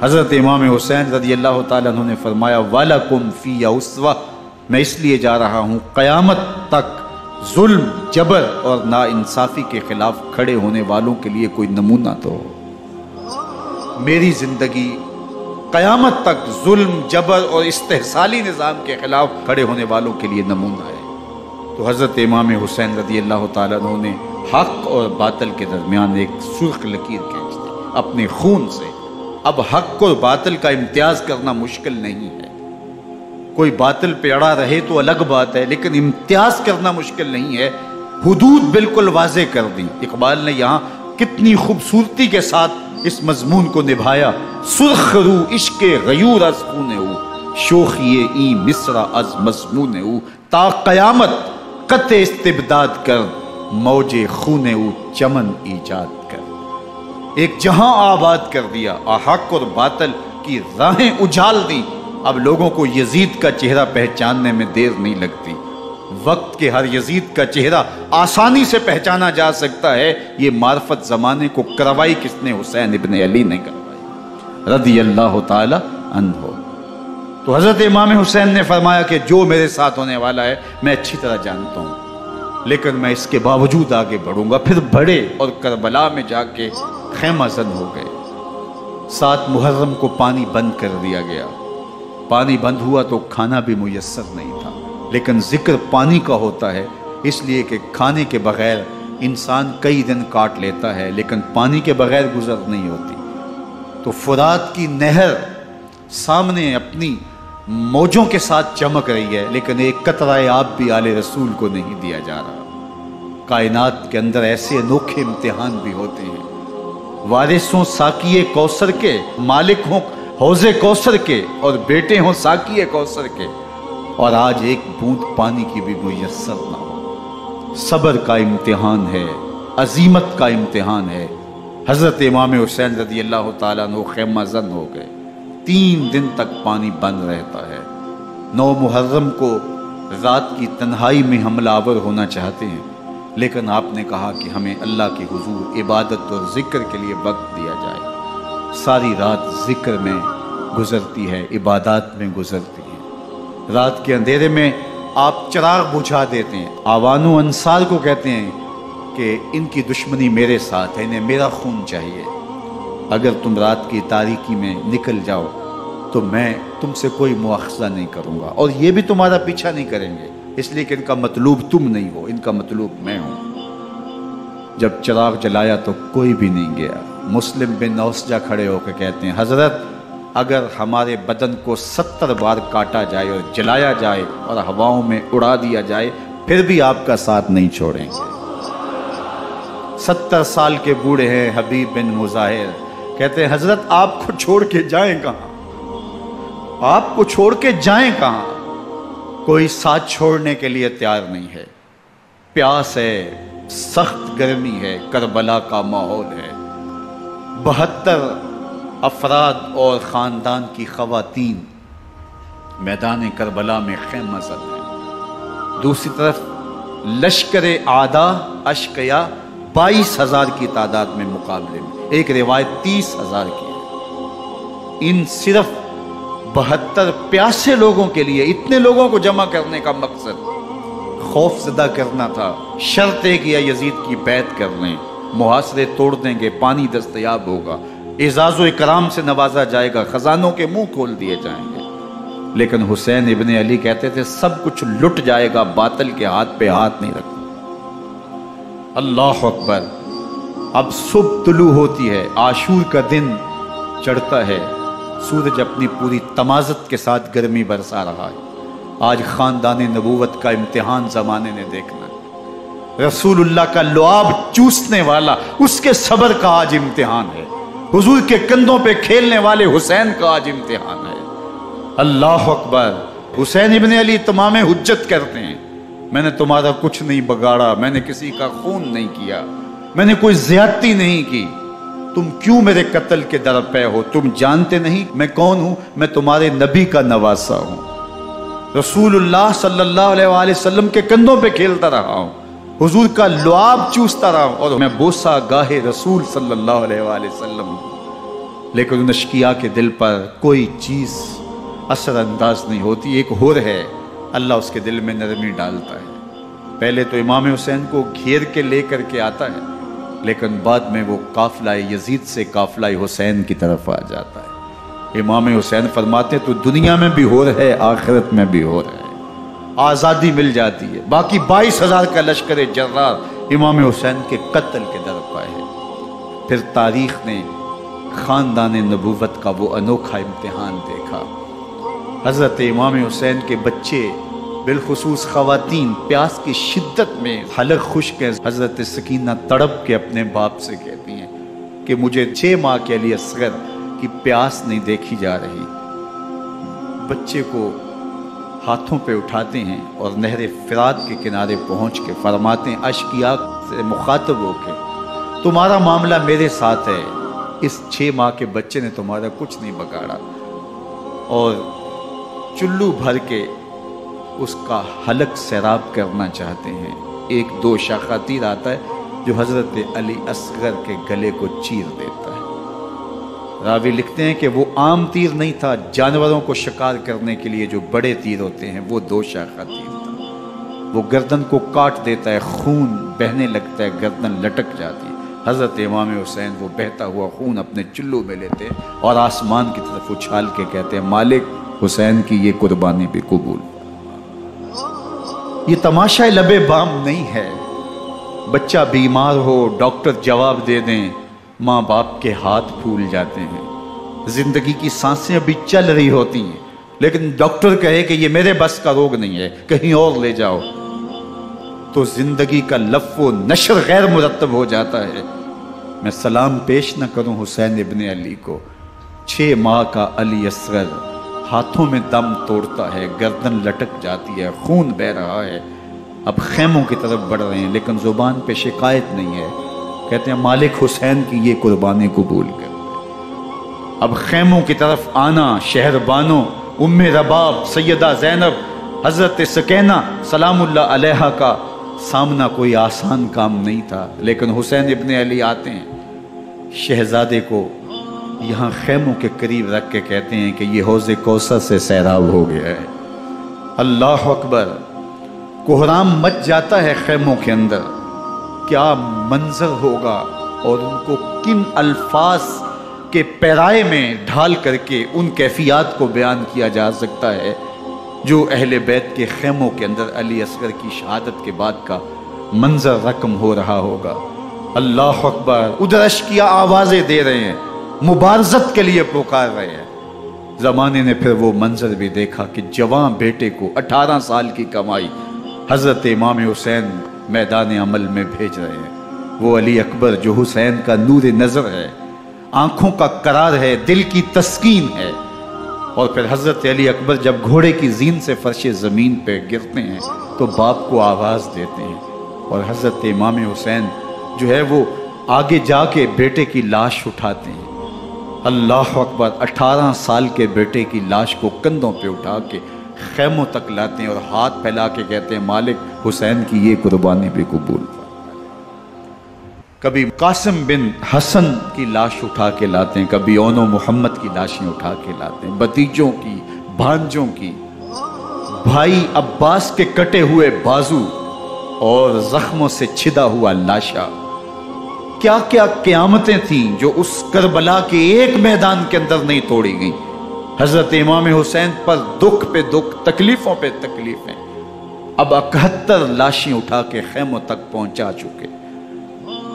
حضرت امام حسین رضی اللہ تعالیٰ عنہ نے فرمایا وَلَكُمْ فِيَّ أُسْوَةٌ، میں اس لیے جا رہا ہوں قیامت تک ظلم، جبر اور ناانصافی کے خلاف کھڑے ہونے والوں کے لیے کوئی نمونہ تو ہو۔ میری زندگی قیامت تک ظلم، جبر اور استحصالی نظام کے خلاف کھڑے ہونے والوں کے لیے نمونہ ہے۔ تو حضرت امام حسین رضی اللہ تعالیٰ عنہ نے حق اور باطل کے درمیان ایک سرخ لکیر کھینچ دی اپنے خون سے۔ اب حق اور باطل کا امتیاز کرنا مشکل نہیں ہے، کوئی باطل پہ اڑا رہے تو الگ بات ہے، لیکن امتیاز کرنا مشکل نہیں ہے۔ حدود بالکل واضح کر دی۔ اقبال نے یہاں کتنی خوبصورتی کے ساتھ اس مضمون کو نبھایا۔ سرخ رو عشق غیور از خون او، شوخی ای مصرع از مضمون او، تا قیامت قطع استبداد کر، موج خون او چمن ایجاد کر۔ ایک جہاں آباد کر دیا، حق اور باطل کی راہیں اجال دی۔ اب لوگوں کو یزید کا چہرہ پہچاننے میں دیر نہیں لگتی، وقت کے ہر یزید کا چہرہ آسانی سے پہچانا جا سکتا ہے۔ یہ معرفت زمانے کو کروائی کس نے؟ حسین ابن علی نے کروائی رضی اللہ تعالی عنہ۔ تو حضرت امام حسین نے فرمایا کہ جو میرے ساتھ ہونے والا ہے میں اچھی طرح جانتا ہوں، لیکن میں اس کے باوجود آگے بڑھوں گا۔ پھر بڑھے اور کربلا میں جا کے خیمہ زن ہو گئے۔ 7 محرم کو پانی بند کر دیا گیا۔ پانی بند ہوا تو کھانا بھی میسر نہیں تھا، لیکن ذکر پانی کا ہوتا ہے اس لیے کہ کھانے کے بغیر انسان کئی دن کاٹ لیتا ہے، لیکن پانی کے بغیر گزر نہیں ہوتی۔ تو فرات کی نہر سامنے اپنی موجوں کے ساتھ چمک رہی ہے، لیکن ایک قطرہ آب بھی آل رسول کو نہیں دیا جا رہا۔ کائنات کے اندر ایسے انوکھے امتحان بھی ہوتے ہیں، وارثوں ساقی کوثر کے، مالک ہوں حوض کوثر کے، اور بیٹے ہوں ساقی کوثر کے، اور آج ایک بوند پانی کی بھی میسر نہ ہو۔ صبر کا امتحان ہے، عزیمت کا امتحان ہے۔ حضرت امام حسین رضی اللہ تعالیٰ عنہ خیمہ زن ہو گئے۔ 3 دن تک پانی بند رہتا ہے۔ 9 محرم کو رات کی تنہائی میں حملہ آور ہونا چاہتے ہیں، لیکن آپ نے کہا کہ ہمیں اللہ کے حضور عبادت اور ذکر کے لیے وقت دیا جائے۔ ساری رات ذکر میں گزرتی ہے، عبادات میں گزرتی ہے۔ رات کے اندھیرے میں آپ چراغ بجھا دیتے ہیں۔ آوان و انصار کو کہتے ہیں کہ ان کی دشمنی میرے ساتھ ہے، انہیں میرا خون چاہیے، اگر تم رات کی تاریکی میں نکل جاؤ تو میں تم سے کوئی مواخذہ نہیں کروں گا، اور یہ بھی تمہارا پیچھا نہیں کریں گے، اس لیے کہ ان کا مطلوب تم نہیں ہو، ان کا مطلوب میں ہوں۔ جب چراغ جلایا تو کوئی بھی نہیں گیا۔ مسلم بن اوسجہ کھڑے ہو کے کہتے ہیں حضرت اگر ہمارے بدن کو 70 بار کاٹا جائے اور جلایا جائے اور ہواؤں میں اڑا دیا جائے پھر بھی آپ کا ساتھ نہیں چھوڑیں گے۔ 70 سال کے بوڑھے ہیں حبیب بن مظاہر، کہتے ہیں حضرت آپ کو چھوڑ کے جائیں کہاں، آپ کو چھوڑ کے جائیں کہاں؟ کوئی ساتھ چھوڑنے کے لیے تیار نہیں ہے۔ پیاس ہے، سخت گرمی ہے، کربلا کا ماحول ہے، 72 افراد اور خاندان کی خواتین میدان کربلا میں خیمہ زد ہیں۔ دوسری طرف لشکر اعداء اشقیا 22,000 کی تعداد میں مقابلے میں، ایک روایت 30,000 کی ہے۔ ان صرف 72 پیاسے لوگوں کے لیے اتنے لوگوں کو جمع کرنے کا مقصد خوف زدہ کرنا تھا۔ شرط ہے کہ یزید کی بیعت کر لیں، محاصرے توڑ دیں گے، پانی دستیاب ہوگا، اعزاز و اکرام سے نوازا جائے گا، خزانوں کے منہ کھول دیے جائیں گے۔ لیکن حسین ابن علی کہتے تھے سب کچھ لٹ جائے گا، باطل کے ہاتھ پہ ہاتھ نہیں رکھنا۔ اللہ اکبر۔ اب صبح طلوع ہوتی ہے، عاشور کا دن چڑھتا ہے، سورج اپنی پوری تمازت کے ساتھ گرمی برسا رہا ہے۔ آج خاندان نبوت کا امتحان زمانے نے دیکھنا ہے۔ رسول اللہ کا لعاب چوسنے والا اس کے صبر کا آج امتحان ہے، حضور کے کندھوں پہ کھیلنے والے حسین کا آج امتحان ہے۔ اللہ اکبر۔ حسین ابن علی تمام حجت کرتے ہیں میں نے تمہارا کچھ نہیں بگاڑا، میں نے کسی کا خون نہیں کیا، میں نے کوئی زیادتی نہیں کی، تم کیوں میرے قتل کے در پہ ہو؟ تم جانتے نہیں میں کون ہوں؟ میں تمہارے نبی کا نواسا ہوں، رسول اللہ صلی اللہ علیہ وآلہ وسلم کے کندھوں پہ کھیلتا رہا ہوں، حضور کا لعاب چوستا رہا ہوں، اور میں بوسہ گاہے رسول صلی اللہ علیہ وآلہ وسلم ہوں۔ لیکن ان اشقیاء کے دل پر کوئی چیز اثر انداز نہیں ہوتی۔ ایک ہور ہے، اللہ اس کے دل میں نرمی ڈالتا ہے۔ پہلے تو امام حسین کو گھیر کے لے کر کے آتا ہے، لیکن بعد میں وہ قافلہ یزید سے قافلہ حسین کی طرف آ جاتا ہے۔ امام حسین فرماتے تو دنیا میں بھی ہو رہے، آخرت میں بھی ہو رہے، آزادی مل جاتی ہے۔ باقی 22,000 کا لشکر جرار امام حسین کے قتل کے در پہ ہے۔ پھر تاریخ نے خاندان نبوت کا وہ انوکھا امتحان دیکھا۔ حضرت امام حسین کے بچے بالخصوص خواتین پیاس کی شدت میں حلق خشک ہے۔ حضرت سکینہ تڑپ کے اپنے باپ سے کہتی ہیں کہ مجھے 6 ماہ کے علی اصغر کی پیاس نہیں دیکھی جا رہی۔ بچے کو ہاتھوں پہ اٹھاتے ہیں اور نہر فرات کے کنارے پہنچ کے فرماتے ہیں اشقیاء سے مخاطب ہو کے تمہارا معاملہ میرے ساتھ ہے، اس 6 ماہ کے بچے نے تمہارا کچھ نہیں بگاڑا، اور چلو بھر کے اس کا حلق سیراب کرنا چاہتے ہیں۔ ایک 2 شاخہ تیر آتا ہے جو حضرت علی اصغر کے گلے کو چیر دیتا ہے۔ راوی لکھتے ہیں کہ وہ عام تیر نہیں تھا، جانوروں کو شکار کرنے کے لیے جو بڑے تیر ہوتے ہیں وہ 2 شاخہ تیر تھا۔ وہ گردن کو کاٹ دیتا ہے، خون بہنے لگتا ہے، گردن لٹک جاتی ہے۔ حضرت امام حسین وہ بہتا ہوا خون اپنے چلو میں لیتے اور آسمان کی طرف اچھال کے کہتے ہیں مالک حسین کی یہ قربانی بھی قبول۔ یہ تماشا لبے بام نہیں ہے، بچہ بیمار ہو ڈاکٹر جواب دے دیں، ماں باپ کے ہاتھ پھول جاتے ہیں، زندگی کی سانسیں ابھی چل رہی ہوتی ہیں، لیکن ڈاکٹر کہے کہ یہ میرے بس کا روگ نہیں ہے، کہیں اور لے جاؤ، تو زندگی کا لف و نشر غیر مرتب ہو جاتا ہے۔ میں سلام پیش نہ کروں حسین ابن علی کو، 6 ماہ کا علی اصغر ہاتھوں میں دم توڑتا ہے، گردن لٹک جاتی ہے، خون بہ رہا ہے، اب خیموں کی طرف بڑھ رہے ہیں، لیکن زبان پہ شکایت نہیں ہے، کہتے ہیں مالک حسین کی یہ قربانی قبول کر۔ اب خیموں کی طرف آنا، شہر بانوں ام رباب سیدہ زینب حضرت سکینہ سلام اللہ علیہا کا سامنا کوئی آسان کام نہیں تھا، لیکن حسین ابن علی آتے ہیں، شہزادے کو یہاں خیموں کے قریب رکھ کے کہتے ہیں کہ یہ حوض کوثر سے سیراب ہو گیا ہے۔ اللہ اکبر، کوہرام مچ جاتا ہے خیموں کے اندر، کیا منظر ہوگا اور ان کو کن الفاظ کے پیرائے میں ڈھال کر کے ان کیفیات کو بیان کیا جا سکتا ہے جو اہل بیت کے خیموں کے اندر علی اصغر کی شہادت کے بعد کا منظر رقم ہو رہا ہوگا۔ اللہ اکبر، ادھر اشکیا آوازیں دے رہے ہیں، مبارزت کے لیے پکار رہے ہیں۔ زمانے نے پھر وہ منظر بھی دیکھا کہ جوان بیٹے کو 18 سال کی کمائی حضرت امام حسین میدان عمل میں بھیج رہے ہیں۔ وہ علی اکبر جو حسین کا نور نظر ہے، آنکھوں کا قرار ہے، دل کی تسکین ہے۔ اور پھر حضرت علی اکبر جب گھوڑے کی زین سے فرش زمین پہ گرتے ہیں تو باپ کو آواز دیتے ہیں، اور حضرت امام حسین جو ہے وہ آگے جا کے بیٹے کی لاش اٹھاتے ہیں۔ اللہ اکبر، 18 سال کے بیٹے کی لاش کو کندھوں پہ اٹھا کے خیموں تک لاتے ہیں اور ہاتھ پھیلا کے کہتے ہیں مالک حسین کی یہ قربانی بھی قبول۔ کبھی قاسم بن حسن کی لاش اٹھا کے لاتے ہیں، کبھی اون و محمد کی لاشیں اٹھا کے لاتے ہیں، بھتیجوں کی، بھانجوں کی، بھائی عباس کے کٹے ہوئے بازو اور زخموں سے چھدا ہوا لاشا۔ کیا کیا قیامتیں تھیں جو اس کربلا کے ایک میدان کے اندر نہیں توڑی گئیں۔ حضرت امام حسین پر دکھ پہ دکھ، تکلیفوں پہ تکلیفیں، اب 71 لاشیں اٹھا کے خیموں تک پہنچا چکے،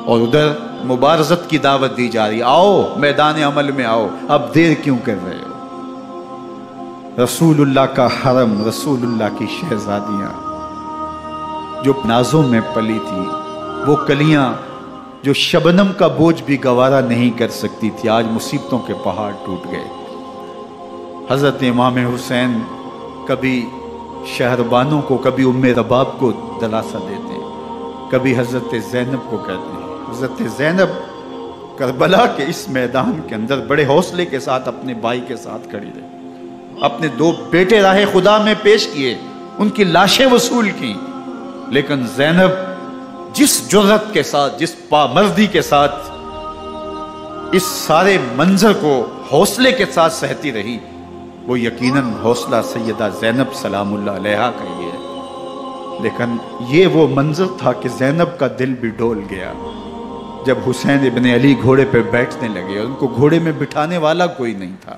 اور ادھر مبارزت کی دعوت دی جا رہی، آؤ میدان عمل میں آؤ، اب دیر کیوں کر رہے ہو۔ رسول اللہ کا حرم، رسول اللہ کی شہزادیاں جو نازوں میں پلی تھی، وہ کلیاں جو شبنم کا بوجھ بھی گوارا نہیں کر سکتی تھی، آج مصیبتوں کے پہاڑ ٹوٹ گئے۔ حضرت امام حسین کبھی شہربانوں کو، کبھی ام رباب کو دلاسا دیتے ہیں، کبھی حضرت زینب کو کہتے ہیں۔ حضرت زینب کربلا کے اس میدان کے اندر بڑے حوصلے کے ساتھ اپنے بھائی کے ساتھ کھڑی رہی، اپنے 2 بیٹے راہ خدا میں پیش کیے، ان کی لاشیں وصول کی، لیکن زینب جس جرأت کے ساتھ، جس پامردی کے ساتھ اس سارے منظر کو حوصلے کے ساتھ سہتی رہی، وہ یقیناً حوصلہ سیدہ زینب سلام اللہ علیہا کا یہ ہے۔ لیکن یہ وہ منظر تھا کہ زینب کا دل بھی ڈول گیا جب حسین ابن علی گھوڑے پہ بیٹھنے لگے، اور ان کو گھوڑے میں بٹھانے والا کوئی نہیں تھا،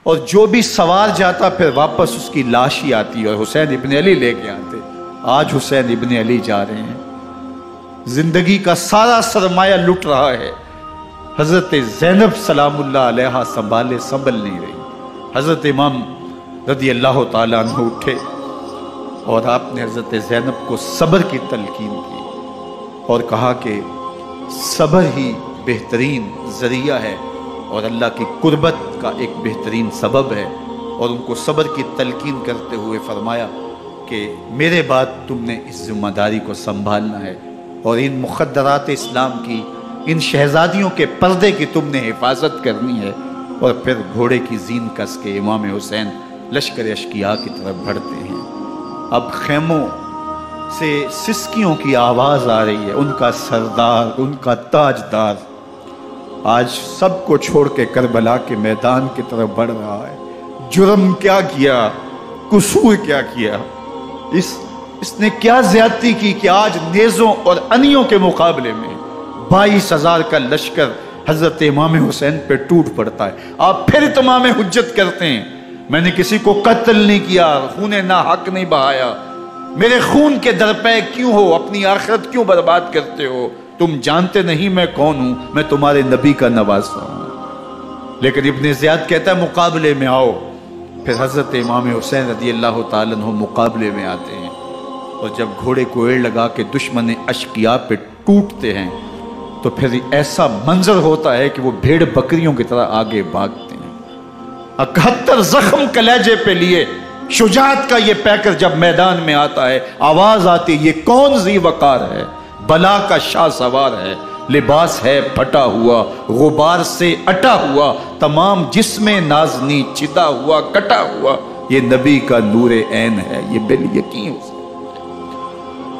اور جو بھی سوار جاتا پھر واپس اس کی لاش ہی آتی اور حسین ابن علی لے کے آتے۔ آج حسین ابن علی جا رہے ہیں، زندگی کا سارا سرمایہ لٹ رہا ہے، حضرت زینب سلام اللہ علیہا سنبھل نہیں رہی۔ حضرت امام رضی اللہ تعالیٰ عنہ اٹھے اور آپ نے حضرت زینب کو صبر کی تلقین کی اور کہا کہ صبر ہی بہترین ذریعہ ہے اور اللہ کی قربت کا ایک بہترین سبب ہے، اور ان کو صبر کی تلقین کرتے ہوئے فرمایا کہ میرے بعد تم نے اس ذمہ داری کو سنبھالنا ہے، اور ان مخدرات اسلام کی، ان شہزادیوں کے پردے کی تم نے حفاظت کرنی ہے۔ اور پھر گھوڑے کی زین کس کے امام حسین لشکر اشکیا کی طرف بڑھتے ہیں۔ اب خیموں سے سسکیوں کی آواز آ رہی ہے، ان کا سردار، ان کا تاجدار آج سب کو چھوڑ کے کربلا کے میدان کی طرف بڑھ رہا ہے۔ جرم کیا کیا، قصور کیا کیا، اس نے کیا زیادتی کی کہ آج نیزوں اور انیوں کے مقابلے میں 22,000 کا لشکر حضرت امام حسین پہ ٹوٹ پڑتا ہے۔ آپ پھر اتمام حجت کرتے ہیں، میں نے کسی کو قتل نہیں کیا، خون ناحق نہیں بہایا، میرے خون کے درپے کیوں ہو، اپنی آخرت کیوں برباد کرتے ہو، تم جانتے نہیں میں کون ہوں، میں تمہارے نبی کا نواسا ہوں۔ لیکن ابن زیاد کہتا ہے مقابلے میں آؤ۔ پھر حضرت امام حسین رضی اللہ تعالیٰ عنہ مقابلے میں آتے ہیں، اور جب گھوڑے کو ایڑ لگا کے دشمن اشقیاء پہ ٹوٹتے ہیں تو پھر ایسا منظر ہوتا ہے کہ وہ بھیڑ بکریوں کی طرح آگے بھاگتے ہیں۔ 71 زخم کلیجے پہ لیے شجاعت کا یہ پیکر جب میدان میں آتا ہے، آواز آتی ہے یہ کون ذی وقار ہے، بلا کا شاہ سوار ہے، لباس ہے پھٹا ہوا غبار سے اٹا ہوا، تمام جسم نازنی چدا ہوا کٹا ہوا، یہ نبی کا نور عین ہے، یہ بال یقین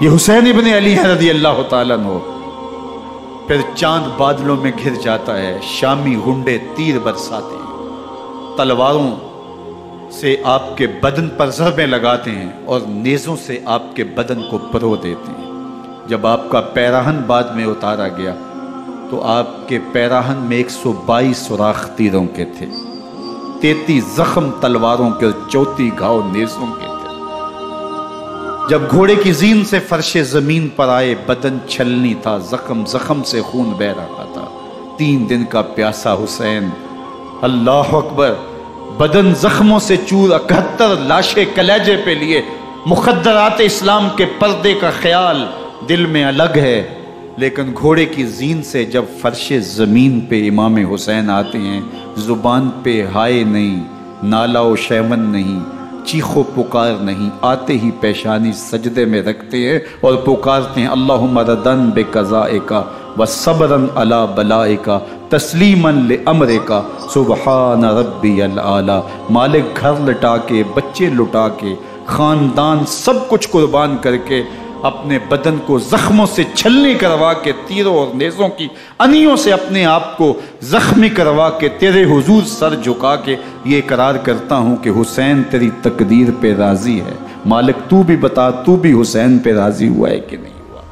یہ حسین ابن علی ہے رضی اللہ تعالیٰ عنہ۔ پھر چاند بادلوں میں گھر جاتا ہے، شامی غنڈے تیر برساتے ہیں، تلواروں سے آپ کے بدن پر ضربیں لگاتے ہیں اور نیزوں سے آپ کے بدن کو پرو دیتے ہیں۔ جب آپ کا پیراہن بعد میں اتارا گیا تو آپ کے پیراہن میں 122 سوراخ تیروں کے تھے، 33 زخم تلواروں کے اور 34 گھاؤ نیزوں کے تھے۔ جب گھوڑے کی زین سے فرش زمین پر آئے، بدن چھلنی تھا، زخم زخم سے خون بہ رہا تھا، 3 دن کا پیاسا حسین، اللہ اکبر، بدن زخموں سے چور، 71 لاشیں کلیجے پہ لیے، مخدرات اسلام کے پردے کا خیال دل میں الگ ہے، لیکن گھوڑے کی زین سے جب فرش زمین پہ امام حسین آتے ہیں، زبان پہ ہائے نہیں، نالا و شیمن نہیں، چیخ و پکار نہیں، آتے ہی پیشانی سجدے میں رکھتے ہیں اور پکارتے ہیں اللہم ردن بقضائک وصبرن علی بلائک تسلیما لامرک سبحان ربی العالی۔ مالک گھر لٹا کے، بچے لٹا کے، خاندان سب کچھ قربان کر کے، اپنے بدن کو زخموں سے چھلنی کروا کے، تیروں اور نیزوں کی انیوں سے اپنے آپ کو زخمی کروا کے، تیرے حضور سر جھکا کے یہ اقرار کرتا ہوں کہ حسین تیری تقدیر پہ راضی ہے، مالک تو بھی بتا، تو بھی حسین پہ راضی ہوا ہے کہ نہیں ہوا۔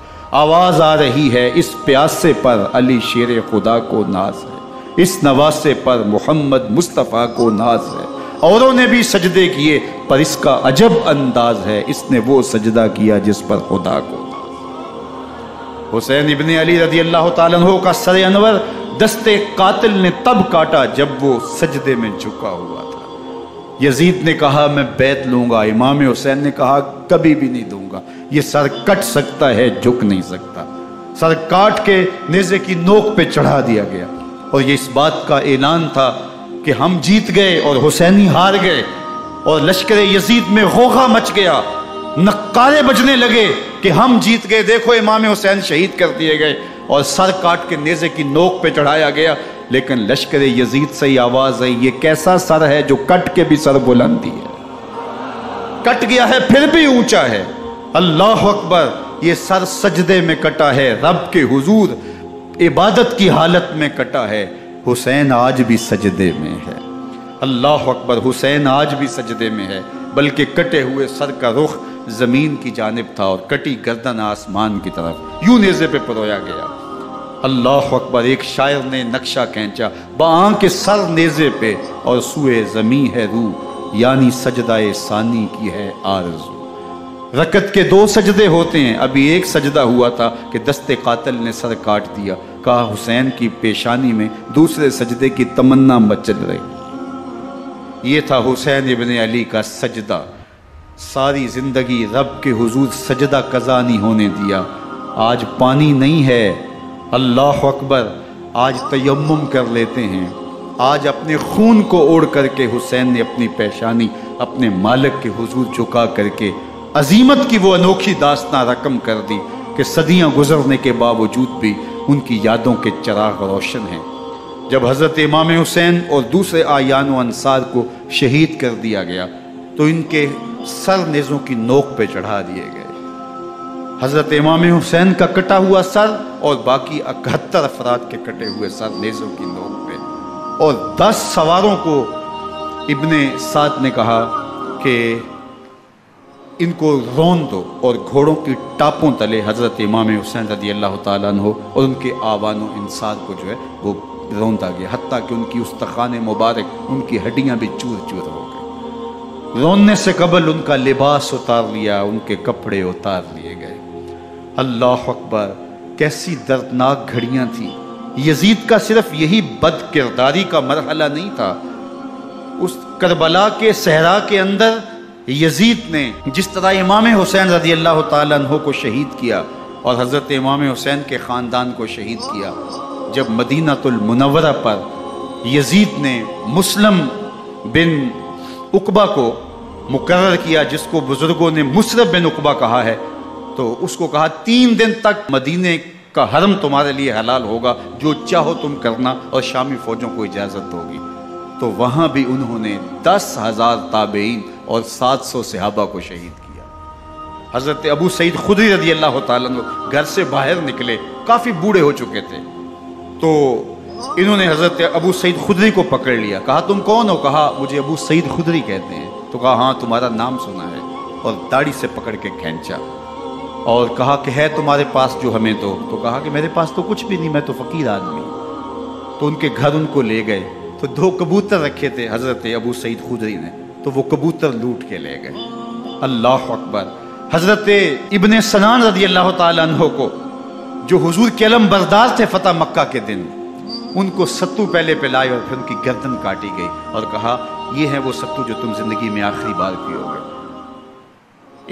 آواز آ رہی ہے، اس پیاسے پر علی شیر خدا کو ناز ہے، اس نواسے پر محمد مصطفیٰ کو ناز ہے۔ اوروں نے بھی سجدے کیے پر اس کا عجب انداز ہے، اس نے وہ سجدہ کیا جس پر خدا کو ناز۔ حسین ابن علی رضی اللہ تعالیٰ عنہ کا سر انور دستے قاتل نے تب کاٹا جب وہ سجدے میں جھکا ہوا تھا۔ یزید نے کہا میں بیعت لوں گا، امام حسین نے کہا کبھی بھی نہیں دوں گا، یہ سر کٹ سکتا ہے جھک نہیں سکتا۔ سر کاٹ کے نیزے کی نوک پہ چڑھا دیا گیا اور یہ اس بات کا اعلان تھا کہ ہم جیت گئے اور حسینی ہار گئے، اور لشکر یزید میں غوغا مچ گیا، نقارے بجنے لگے کہ ہم جیت گئے، دیکھو امام حسین شہید کر دیے گئے، اور سر کاٹ کے نیزے کی نوک پہ چڑھایا گیا۔ لیکن لشکر یزید سے ہی آواز آئی یہ کیسا سر ہے جو کٹ کے بھی سر بلندی ہے، کٹ گیا ہے پھر بھی اونچا ہے، اللہ اکبر، یہ سر سجدے میں کٹا ہے، رب کے حضور عبادت کی حالت میں کٹا ہے۔ حسین آج بھی سجدے میں ہے، اللہ اکبر، حسین آج بھی سجدے میں ہے، بلکہ کٹے ہوئے سر کا رخ زمین کی جانب تھا اور کٹی گردن آسمان کی طرف، یوں نیزے پہ پرویا گیا۔ اللہ اکبر، ایک شاعر نے نقشہ کھینچا، بآنکھ سر نیزے پہ اور سوئے زمین ہے روح، یعنی سجدہ ثانی کی ہے آرزو۔ رکعت کے 2 سجدے ہوتے ہیں، ابھی ایک سجدہ ہوا تھا کہ دست قاتل نے سر کاٹ دیا، کہا حسین کی پیشانی میں دوسرے سجدے کی تمنا مچل رہی۔ یہ تھا حسین ابن علی کا سجدہ، ساری زندگی رب کے حضور سجدہ قضا نہیں ہونے دیا۔ آج پانی نہیں ہے، اللہ اکبر، آج تیمم کر لیتے ہیں، آج اپنے خون کو اوڑ کر کے حسین نے اپنی پیشانی اپنے مالک کے حضور جھکا کر کے عظیمت کی وہ انوکھی داستان رقم کر دی کہ صدیاں گزرنے کے باوجود بھی ان کی یادوں کے چراغ روشن ہیں۔ جب حضرت امام حسین اور دوسرے آیان و انصار کو شہید کر دیا گیا تو ان کے سر نیزوں کی نوک پہ چڑھا دیے گئے۔ حضرت امام حسین کا کٹا ہوا سر اور باقی 71 افراد کے کٹے ہوئے سر نیزوں کی نوک پہ، اور 10 سواروں کو ابن سعد نے کہا کہ ان کو رون دو، اور گھوڑوں کی ٹاپوں تلے حضرت امام حسین رضی اللہ تعالیٰ عنہ اور ان کے آوان و انصار کو جو ہے وہ روندا گیا، حتیٰ کہ ان کی استخوان مبارک، ان کی ہڈیاں بھی چور چور ہو گئی۔ روننے سے قبل ان کا لباس اتار لیا، ان کے کپڑے اتار لیے گئے۔ اللہ اکبر، کیسی دردناک گھڑیاں تھیں۔ یزید کا صرف یہی بد کرداری کا مرحلہ نہیں تھا، اس کربلا کے صحرا کے اندر یزید نے جس طرح امام حسین رضی اللہ تعالیٰ عنہ کو شہید کیا اور حضرت امام حسین کے خاندان کو شہید کیا، جب مدینہ المنورہ پر یزید نے مسلم بن عقبہ کو مقرر کیا، جس کو بزرگوں نے مصرب بن عقبہ کہا ہے، تو اس کو کہا 3 دن تک مدینے کا حرم تمہارے لیے حلال ہوگا، جو چاہو تم کرنا، اور شامی فوجوں کو اجازت ہوگی۔ تو وہاں بھی انہوں نے 10,000 تابعین اور 700 صحابہ کو شہید کیا۔ حضرت ابو سعید خدری رضی اللہ تعالیٰ عنہ گھر سے باہر نکلے، کافی بوڑھے ہو چکے تھے، تو انہوں نے حضرت ابو سعید خدری کو پکڑ لیا، کہا تم کون ہو؟ کہا مجھے ابو سعید خدری کہتے ہیں۔ تو کہا ہاں تمہارا نام سنا ہے، اور داڑھی سے پکڑ کے کھینچا اور کہا کہ ہے تمہارے پاس جو ہمیں دو؟ تو کہا کہ میرے پاس تو کچھ بھی نہیں، میں تو فقیر آدمی ہوں۔ تو ان کے گھر ان کو لے گئے، تو 2 کبوتر رکھے تھے حضرت ابو سعید خدری نے، تو وہ کبوتر لوٹ کے لے گئے۔ اللہ اکبر۔ حضرت ابن سنان رضی اللہ تعالیٰ عنہ کو، جو حضور کے علم بردار تھے فتح مکہ کے دن، ان کو ستو پہلے پلائے اور پھر ان کی گردن کاٹی گئی، اور کہا یہ ہے وہ ستو جو تم زندگی میں آخری بار پیو گے۔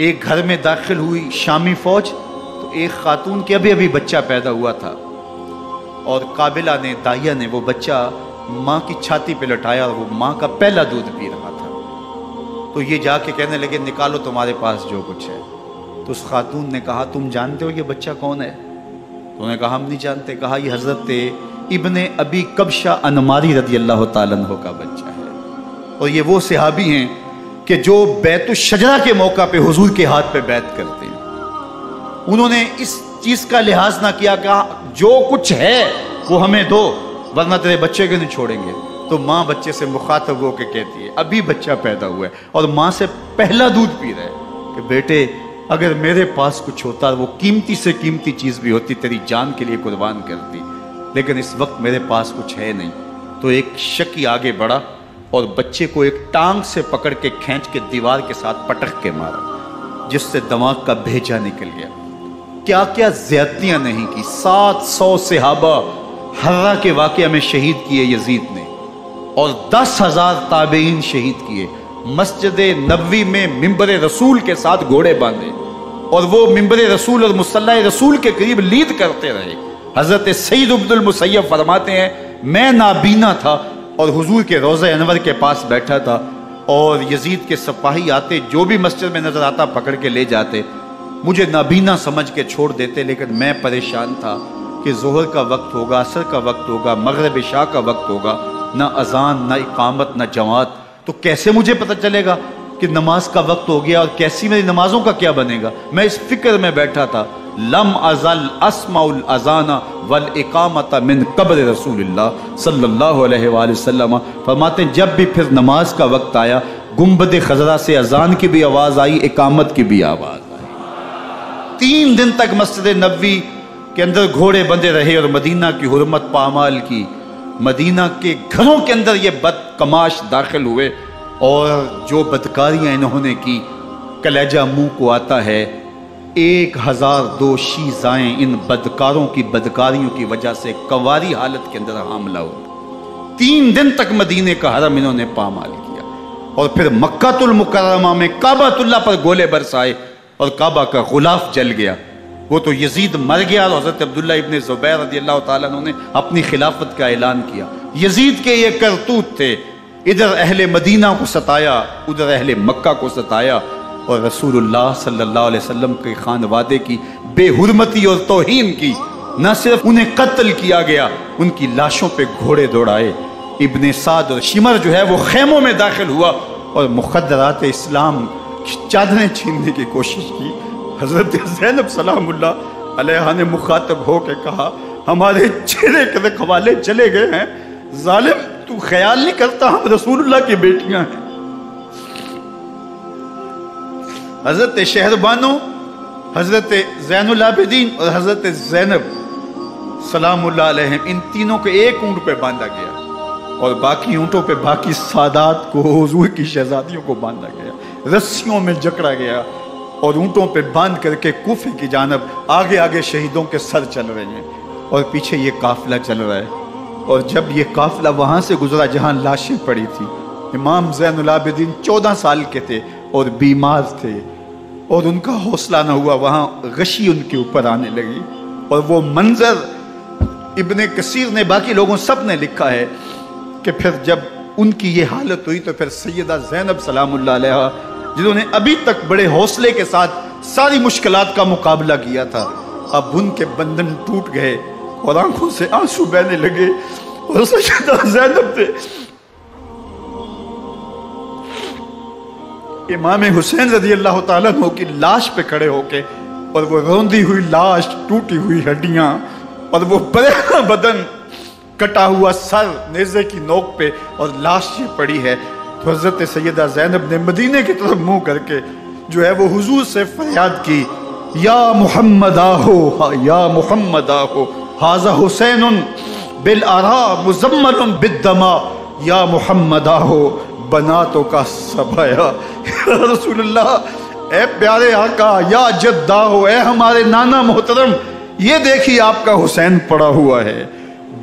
ایک گھر میں داخل ہوئی شامی فوج، تو ایک خاتون کے ابھی بچہ پیدا ہوا تھا، اور قابلہ نے، داہیہ نے وہ بچہ ماں کی چھاتی پہ لٹایا، اور وہ ماں کا پہلا دودھ پی رہا تھا۔ تو یہ جا کے کہنے لگے نکالو تمہارے پاس جو کچھ ہے۔ تو اس خاتون نے کہا تم جانتے ہو یہ بچہ کون ہے؟ تو انہوں نے کہا ہم نہیں جانتے۔ کہا یہ حضرت ابن ابی کبشہ انماری رضی اللہ تعالیٰ عنہ کا بچہ ہے، اور یہ وہ صحابی ہیں کہ جو بیت الشجرہ کے موقع پہ حضور کے ہاتھ پہ بیعت کرتے ہیں۔ انہوں نے اس چیز کا لحاظ نہ کیا کہ جو کچھ ہے وہ ہمیں دو، ورنہ تیرے بچے کو نہیں چھوڑیں گے۔ تو ماں بچے سے مخاطب ہو کے کہتی ہے، ابھی بچہ پیدا ہوا ہے اور ماں سے پہلا دودھ پی رہا ہے، کہ بیٹے اگر میرے پاس کچھ ہوتا، وہ قیمتی سے قیمتی چیز بھی ہوتی، تیری جان کے لیے قربان کرتی، لیکن اس وقت میرے پاس کچھ ہے نہیں۔ تو ایک شکی آگے بڑھا اور بچے کو ایک ٹانگ سے پکڑ کے کھینچ کے دیوار کے ساتھ پٹک کے مارا، جس سے دماغ کا بھیجا نکل گیا۔ کیا کیا زیادتیاں نہیں کی۔ 700 صحابہ حرہ کے واقعہ میں شہید کیے یزید نے، اور 10,000 تابعین شہید کیے۔ مسجد نبوی میں ممبر رسول کے ساتھ گھوڑے باندھے، اور وہ ممبر رسول اور مصلی رسول کے قریب لید کرتے رہے۔ حضرت سید عبد المسیب فرماتے ہیں میں نابینا تھا اور حضور کے روضہ انور کے پاس بیٹھا تھا، اور یزید کے سپاہی آتے، جو بھی مسجد میں نظر آتا پکڑ کے لے جاتے، مجھے نابینا سمجھ کے چھوڑ دیتے، لیکن میں پریشان تھا کہ ظہر کا وقت ہوگا، عصر کا وقت ہوگا، مغرب عشاء کا وقت ہوگا، نہ اذان نہ اقامت نہ جماعت، تو کیسے مجھے پتہ چلے گا کہ نماز کا وقت ہو گیا، اور کیسی میری نمازوں کا کیا بنے گا؟ میں اس فکر میں بیٹھا تھا۔ لم ازل اسمع الاذان والاقامت من قبر رسول اللہ صلی اللہ علیہ وآلہ وسلم۔ فرماتے ہیں جب بھی پھر نماز کا وقت آیا، گنبد خضرا سے اذان کی بھی آواز آئی، اقامت کی بھی آواز آئی۔ 3 دن تک مسجد نبوی کے اندر گھوڑے بندے رہے، اور مدینہ کی حرمت پامال کی۔ مدینہ کے گھروں کے اندر یہ بد کماش داخل ہوئے، اور جو بدکاریاں انہوں نے کی، کلیجہ منہ کو آتا ہے۔ 1002 شیزائیں ان بدکاروں کی بدکاریوں کی وجہ سے کنواری حالت کے اندر حاملہ ہو۔ 3 دن تک مدینے کا حرم انہوں نے پامال کیا، اور پھر مکہ المکرمہ میں کعبۃ اللہ پر گولے برسائے، اور کعبہ کا غلاف جل گیا۔ وہ تو یزید مر گیا، اور حضرت عبداللہ ابن زبیر رضی اللہ تعالیٰ عنہ نے اپنی خلافت کا اعلان کیا۔ یزید کے یہ کرتوت تھے، ادھر اہل مدینہ کو ستایا، ادھر اہل مکہ کو ستایا، اور رسول اللہ صلی اللہ علیہ وسلم کے خانوادے کی بے حرمتی اور توہین کی۔ نہ صرف انہیں قتل کیا گیا، ان کی لاشوں پہ گھوڑے دوڑائے۔ ابن سعد اور شمر جو ہے وہ خیموں میں داخل ہوا، اور مخدرات اسلام کی چادریں چھیننے کی کوشش کی۔ حضرت زینب سلام اللہ علیہ نے مخاطب ہو کے کہا ہمارے چہرے کے رکھوالے چلے گئے ہیں، ظالم تو خیال نہیں کرتا ہم رسول اللہ کی بیٹیاں ہیں۔ حضرت شہربانو، حضرت زین العابدین اور حضرت زینب سلام اللہ علیہ، ان تینوں کو ایک اونٹ پہ باندھا گیا، اور باقی اونٹوں پہ باقی سادات کو، حضور کی شہزادیوں کو باندھا گیا، رسیوں میں جکڑا گیا، اور اونٹوں پہ باندھ کر کے کوفے کی جانب آگے آگے شہیدوں کے سر چل رہے ہیں، اور پیچھے یہ قافلہ چل رہا ہے۔ اور جب یہ قافلہ وہاں سے گزرا جہاں لاشیں پڑی تھی، امام زین العابدین 14 سال کے تھے اور بیمار تھے، اور ان کا حوصلہ نہ ہوا، وہاں غشی ان کے اوپر آنے لگی۔ اور وہ منظر ابن کثیر نے، باقی لوگوں سب نے لکھا ہے کہ پھر جب ان کی یہ حالت ہوئی تو پھر سیدہ زینب سلام اللہ علیہ، جنہوں نے ابھی تک بڑے حوصلے کے ساتھ ساری مشکلات کا مقابلہ کیا تھا، اب ان کے بندن ٹوٹ گئے اور آنکھوں سے آنسو بہنے لگے، اور سیدہ زینب نے امام حسین رضی اللہ تعالیٰ عنہ کی لاش پہ کھڑے ہو کے، اور وہ روندی ہوئی لاش، ٹوٹی ہوئی ہڈیاں، اور وہ پریشان بدن، کٹا ہوا سر نیزے کی نوک پہ، اور لاش یہ پڑی ہے، تو حضرت سیدہ زینب نے مدینے کی طرف منہ کر کے جو ہے وہ حضور سے فریاد کی، یا محمد آہو، یا محمد آہو، ھذا حسین بالآراء مزمل بالدماء، یا محمد آہو بناتوں کا سبایا۔ یا رسول اللہ، اے پیارے آقا، یا جدہ ہو، اے ہمارے نانا محترم، یہ دیکھیے آپ کا حسین پڑا ہوا ہے،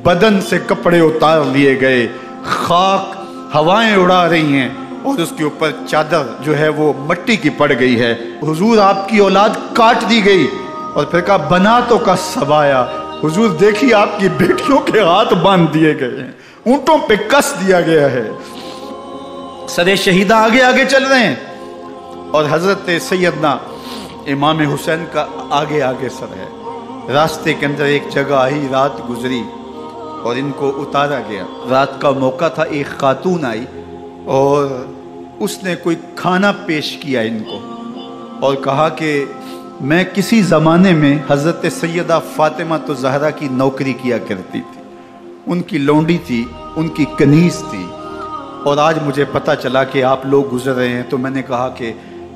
بدن سے کپڑے اتار لیے گئے، خاک ہوائیں اڑا رہی ہیں، اور اس کے اوپر چادر جو ہے وہ مٹی کی پڑ گئی ہے۔ حضور آپ کی اولاد کاٹ دی گئی، اور پھر کہا بناتوں کا سبایا، حضور دیکھیے آپ کی بیٹیوں کے ہاتھ باندھ دیے گئے ہیں، اونٹوں پہ کس دیا گیا ہے، سر شہیدہ آگے آگے چل رہے ہیں، اور حضرت سیدنا امام حسین کا آگے آگے سر ہے۔ راستے کے اندر ایک جگہ آئی، رات گزری اور ان کو اتارا گیا۔ رات کا موقع تھا، ایک خاتون آئی اور اس نے کوئی کھانا پیش کیا ان کو، اور کہا کہ میں کسی زمانے میں حضرت سیدہ فاطمہ الزہرا کی نوکری کیا کرتی تھی، ان کی لونڈی تھی، ان کی کنیز تھی، اور آج مجھے پتہ چلا کہ آپ لوگ گزر رہے ہیں، تو میں نے کہا کہ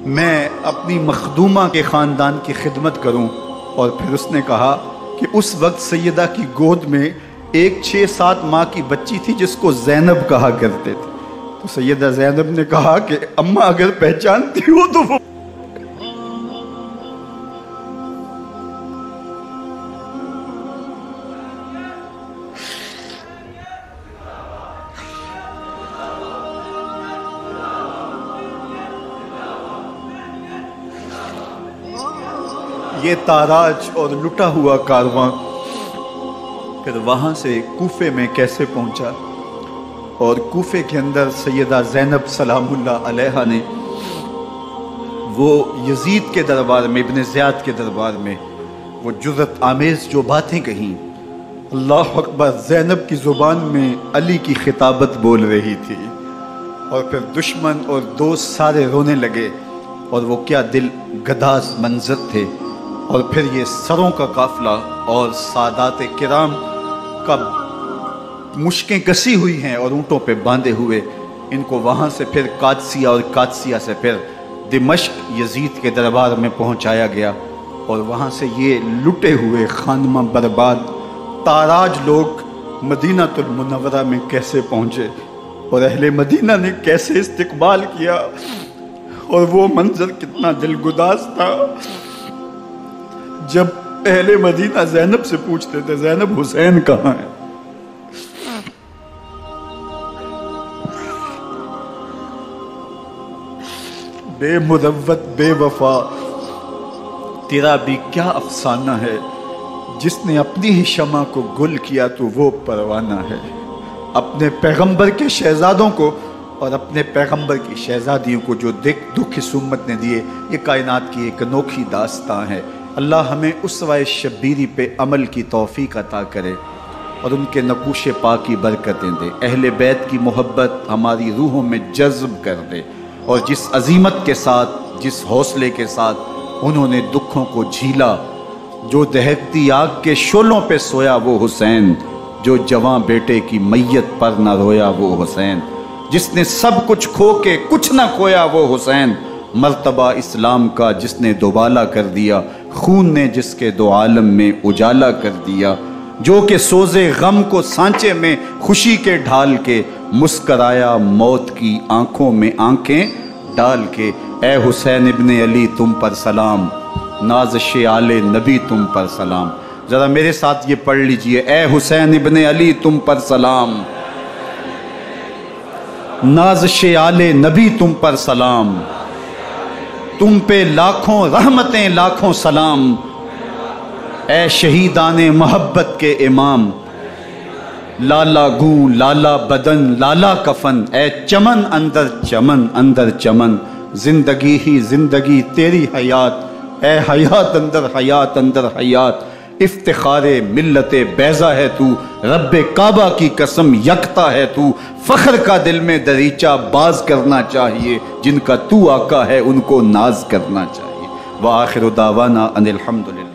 میں اپنی مخدومہ کے خاندان کی خدمت کروں۔ اور پھر اس نے کہا کہ اس وقت سیدہ کی گود میں ایک 6-7 ماہ کی بچی تھی جس کو زینب کہا کرتے تھے، تو سیدہ زینب نے کہا کہ اماں اگر پہچانتی ہو تو وہ یہ تاراج اور لٹا ہوا کارواں پھر وہاں سے کوفے میں کیسے پہنچا، اور کوفے کے اندر سیدہ زینب سلام اللہ علیہا نے وہ یزید کے دربار میں، ابن زیاد کے دربار میں وہ جرأت آمیز جو باتیں کہیں، اللہ اکبر، زینب کی زبان میں علی کی خطابت بول رہی تھی، اور پھر دشمن اور دوست سارے رونے لگے، اور وہ کیا دل گداز منظر تھے۔ اور پھر یہ سروں کا قافلہ اور سادات کرام کا مشکیں کسی ہوئی ہیں اور اونٹوں پہ باندھے ہوئے، ان کو وہاں سے پھر قادسیہ، اور قادسیہ سے پھر دمشق یزید کے دربار میں پہنچایا گیا، اور وہاں سے یہ لٹے ہوئے خانمہ برباد تاراج لوگ مدینہ المنورہ میں کیسے پہنچے، اور اہل مدینہ نے کیسے استقبال کیا، اور وہ منظر کتنا دلگداز تھا جب اہل مدینہ زینب سے پوچھتے تھے زینب حسین کہاں ہے؟ بے مروت بے وفا تیرا بھی کیا افسانہ ہے، جس نے اپنی ہی شمع کو گل کیا تو وہ پروانہ ہے۔ اپنے پیغمبر کے شہزادوں کو اور اپنے پیغمبر کی شہزادیوں کو جو دکھ اس امت نے دیے، یہ کائنات کی ایک انوکھی داستان ہے۔ اللہ ہمیں اسوہ شبیری پہ عمل کی توفیق عطا کرے اور ان کے نقوش پاک کی برکتیں دے، اہل بیت کی محبت ہماری روحوں میں جذب کر دے، اور جس عظیمت کے ساتھ، جس حوصلے کے ساتھ انہوں نے دکھوں کو جھیلا، جو دہکتی آگ کے شعلوں پہ سویا وہ حسین، جو جواں بیٹے کی میت پر نہ رویا وہ حسین، جس نے سب کچھ کھو کے کچھ نہ کھویا وہ حسین، مرتبہ اسلام کا جس نے دوبالا کر دیا، خون نے جس کے دو عالم میں اجالا کر دیا، جو کہ سوزے غم کو سانچے میں خوشی کے ڈھال کے مسکرایا موت کی آنکھوں میں آنکھیں ڈال کے۔ اے حسین ابن علی تم پر سلام، نازش آل نبی تم پر سلام۔ ذرا میرے ساتھ یہ پڑھ لیجئے، اے حسین ابن علی تم پر سلام، نازش آل نبی تم پر سلام، تم پہ لاکھوں رحمتیں لاکھوں سلام، اے شہیدان محبت کے امام، لالا گوں لالا بدن لالا کفن، اے چمن اندر چمن، زندگی ہی زندگی تیری حیات، اے حیات اندر حیات اندر حیات، افتخار ملت بیضا ہے تو، رب کعبہ کی قسم یکتا ہے تو، فخر کا دل میں دریچہ باز کرنا چاہیے، جن کا تو آقا ہے ان کو ناز کرنا چاہیے۔ وآخر دعوانا ان الحمدللہ۔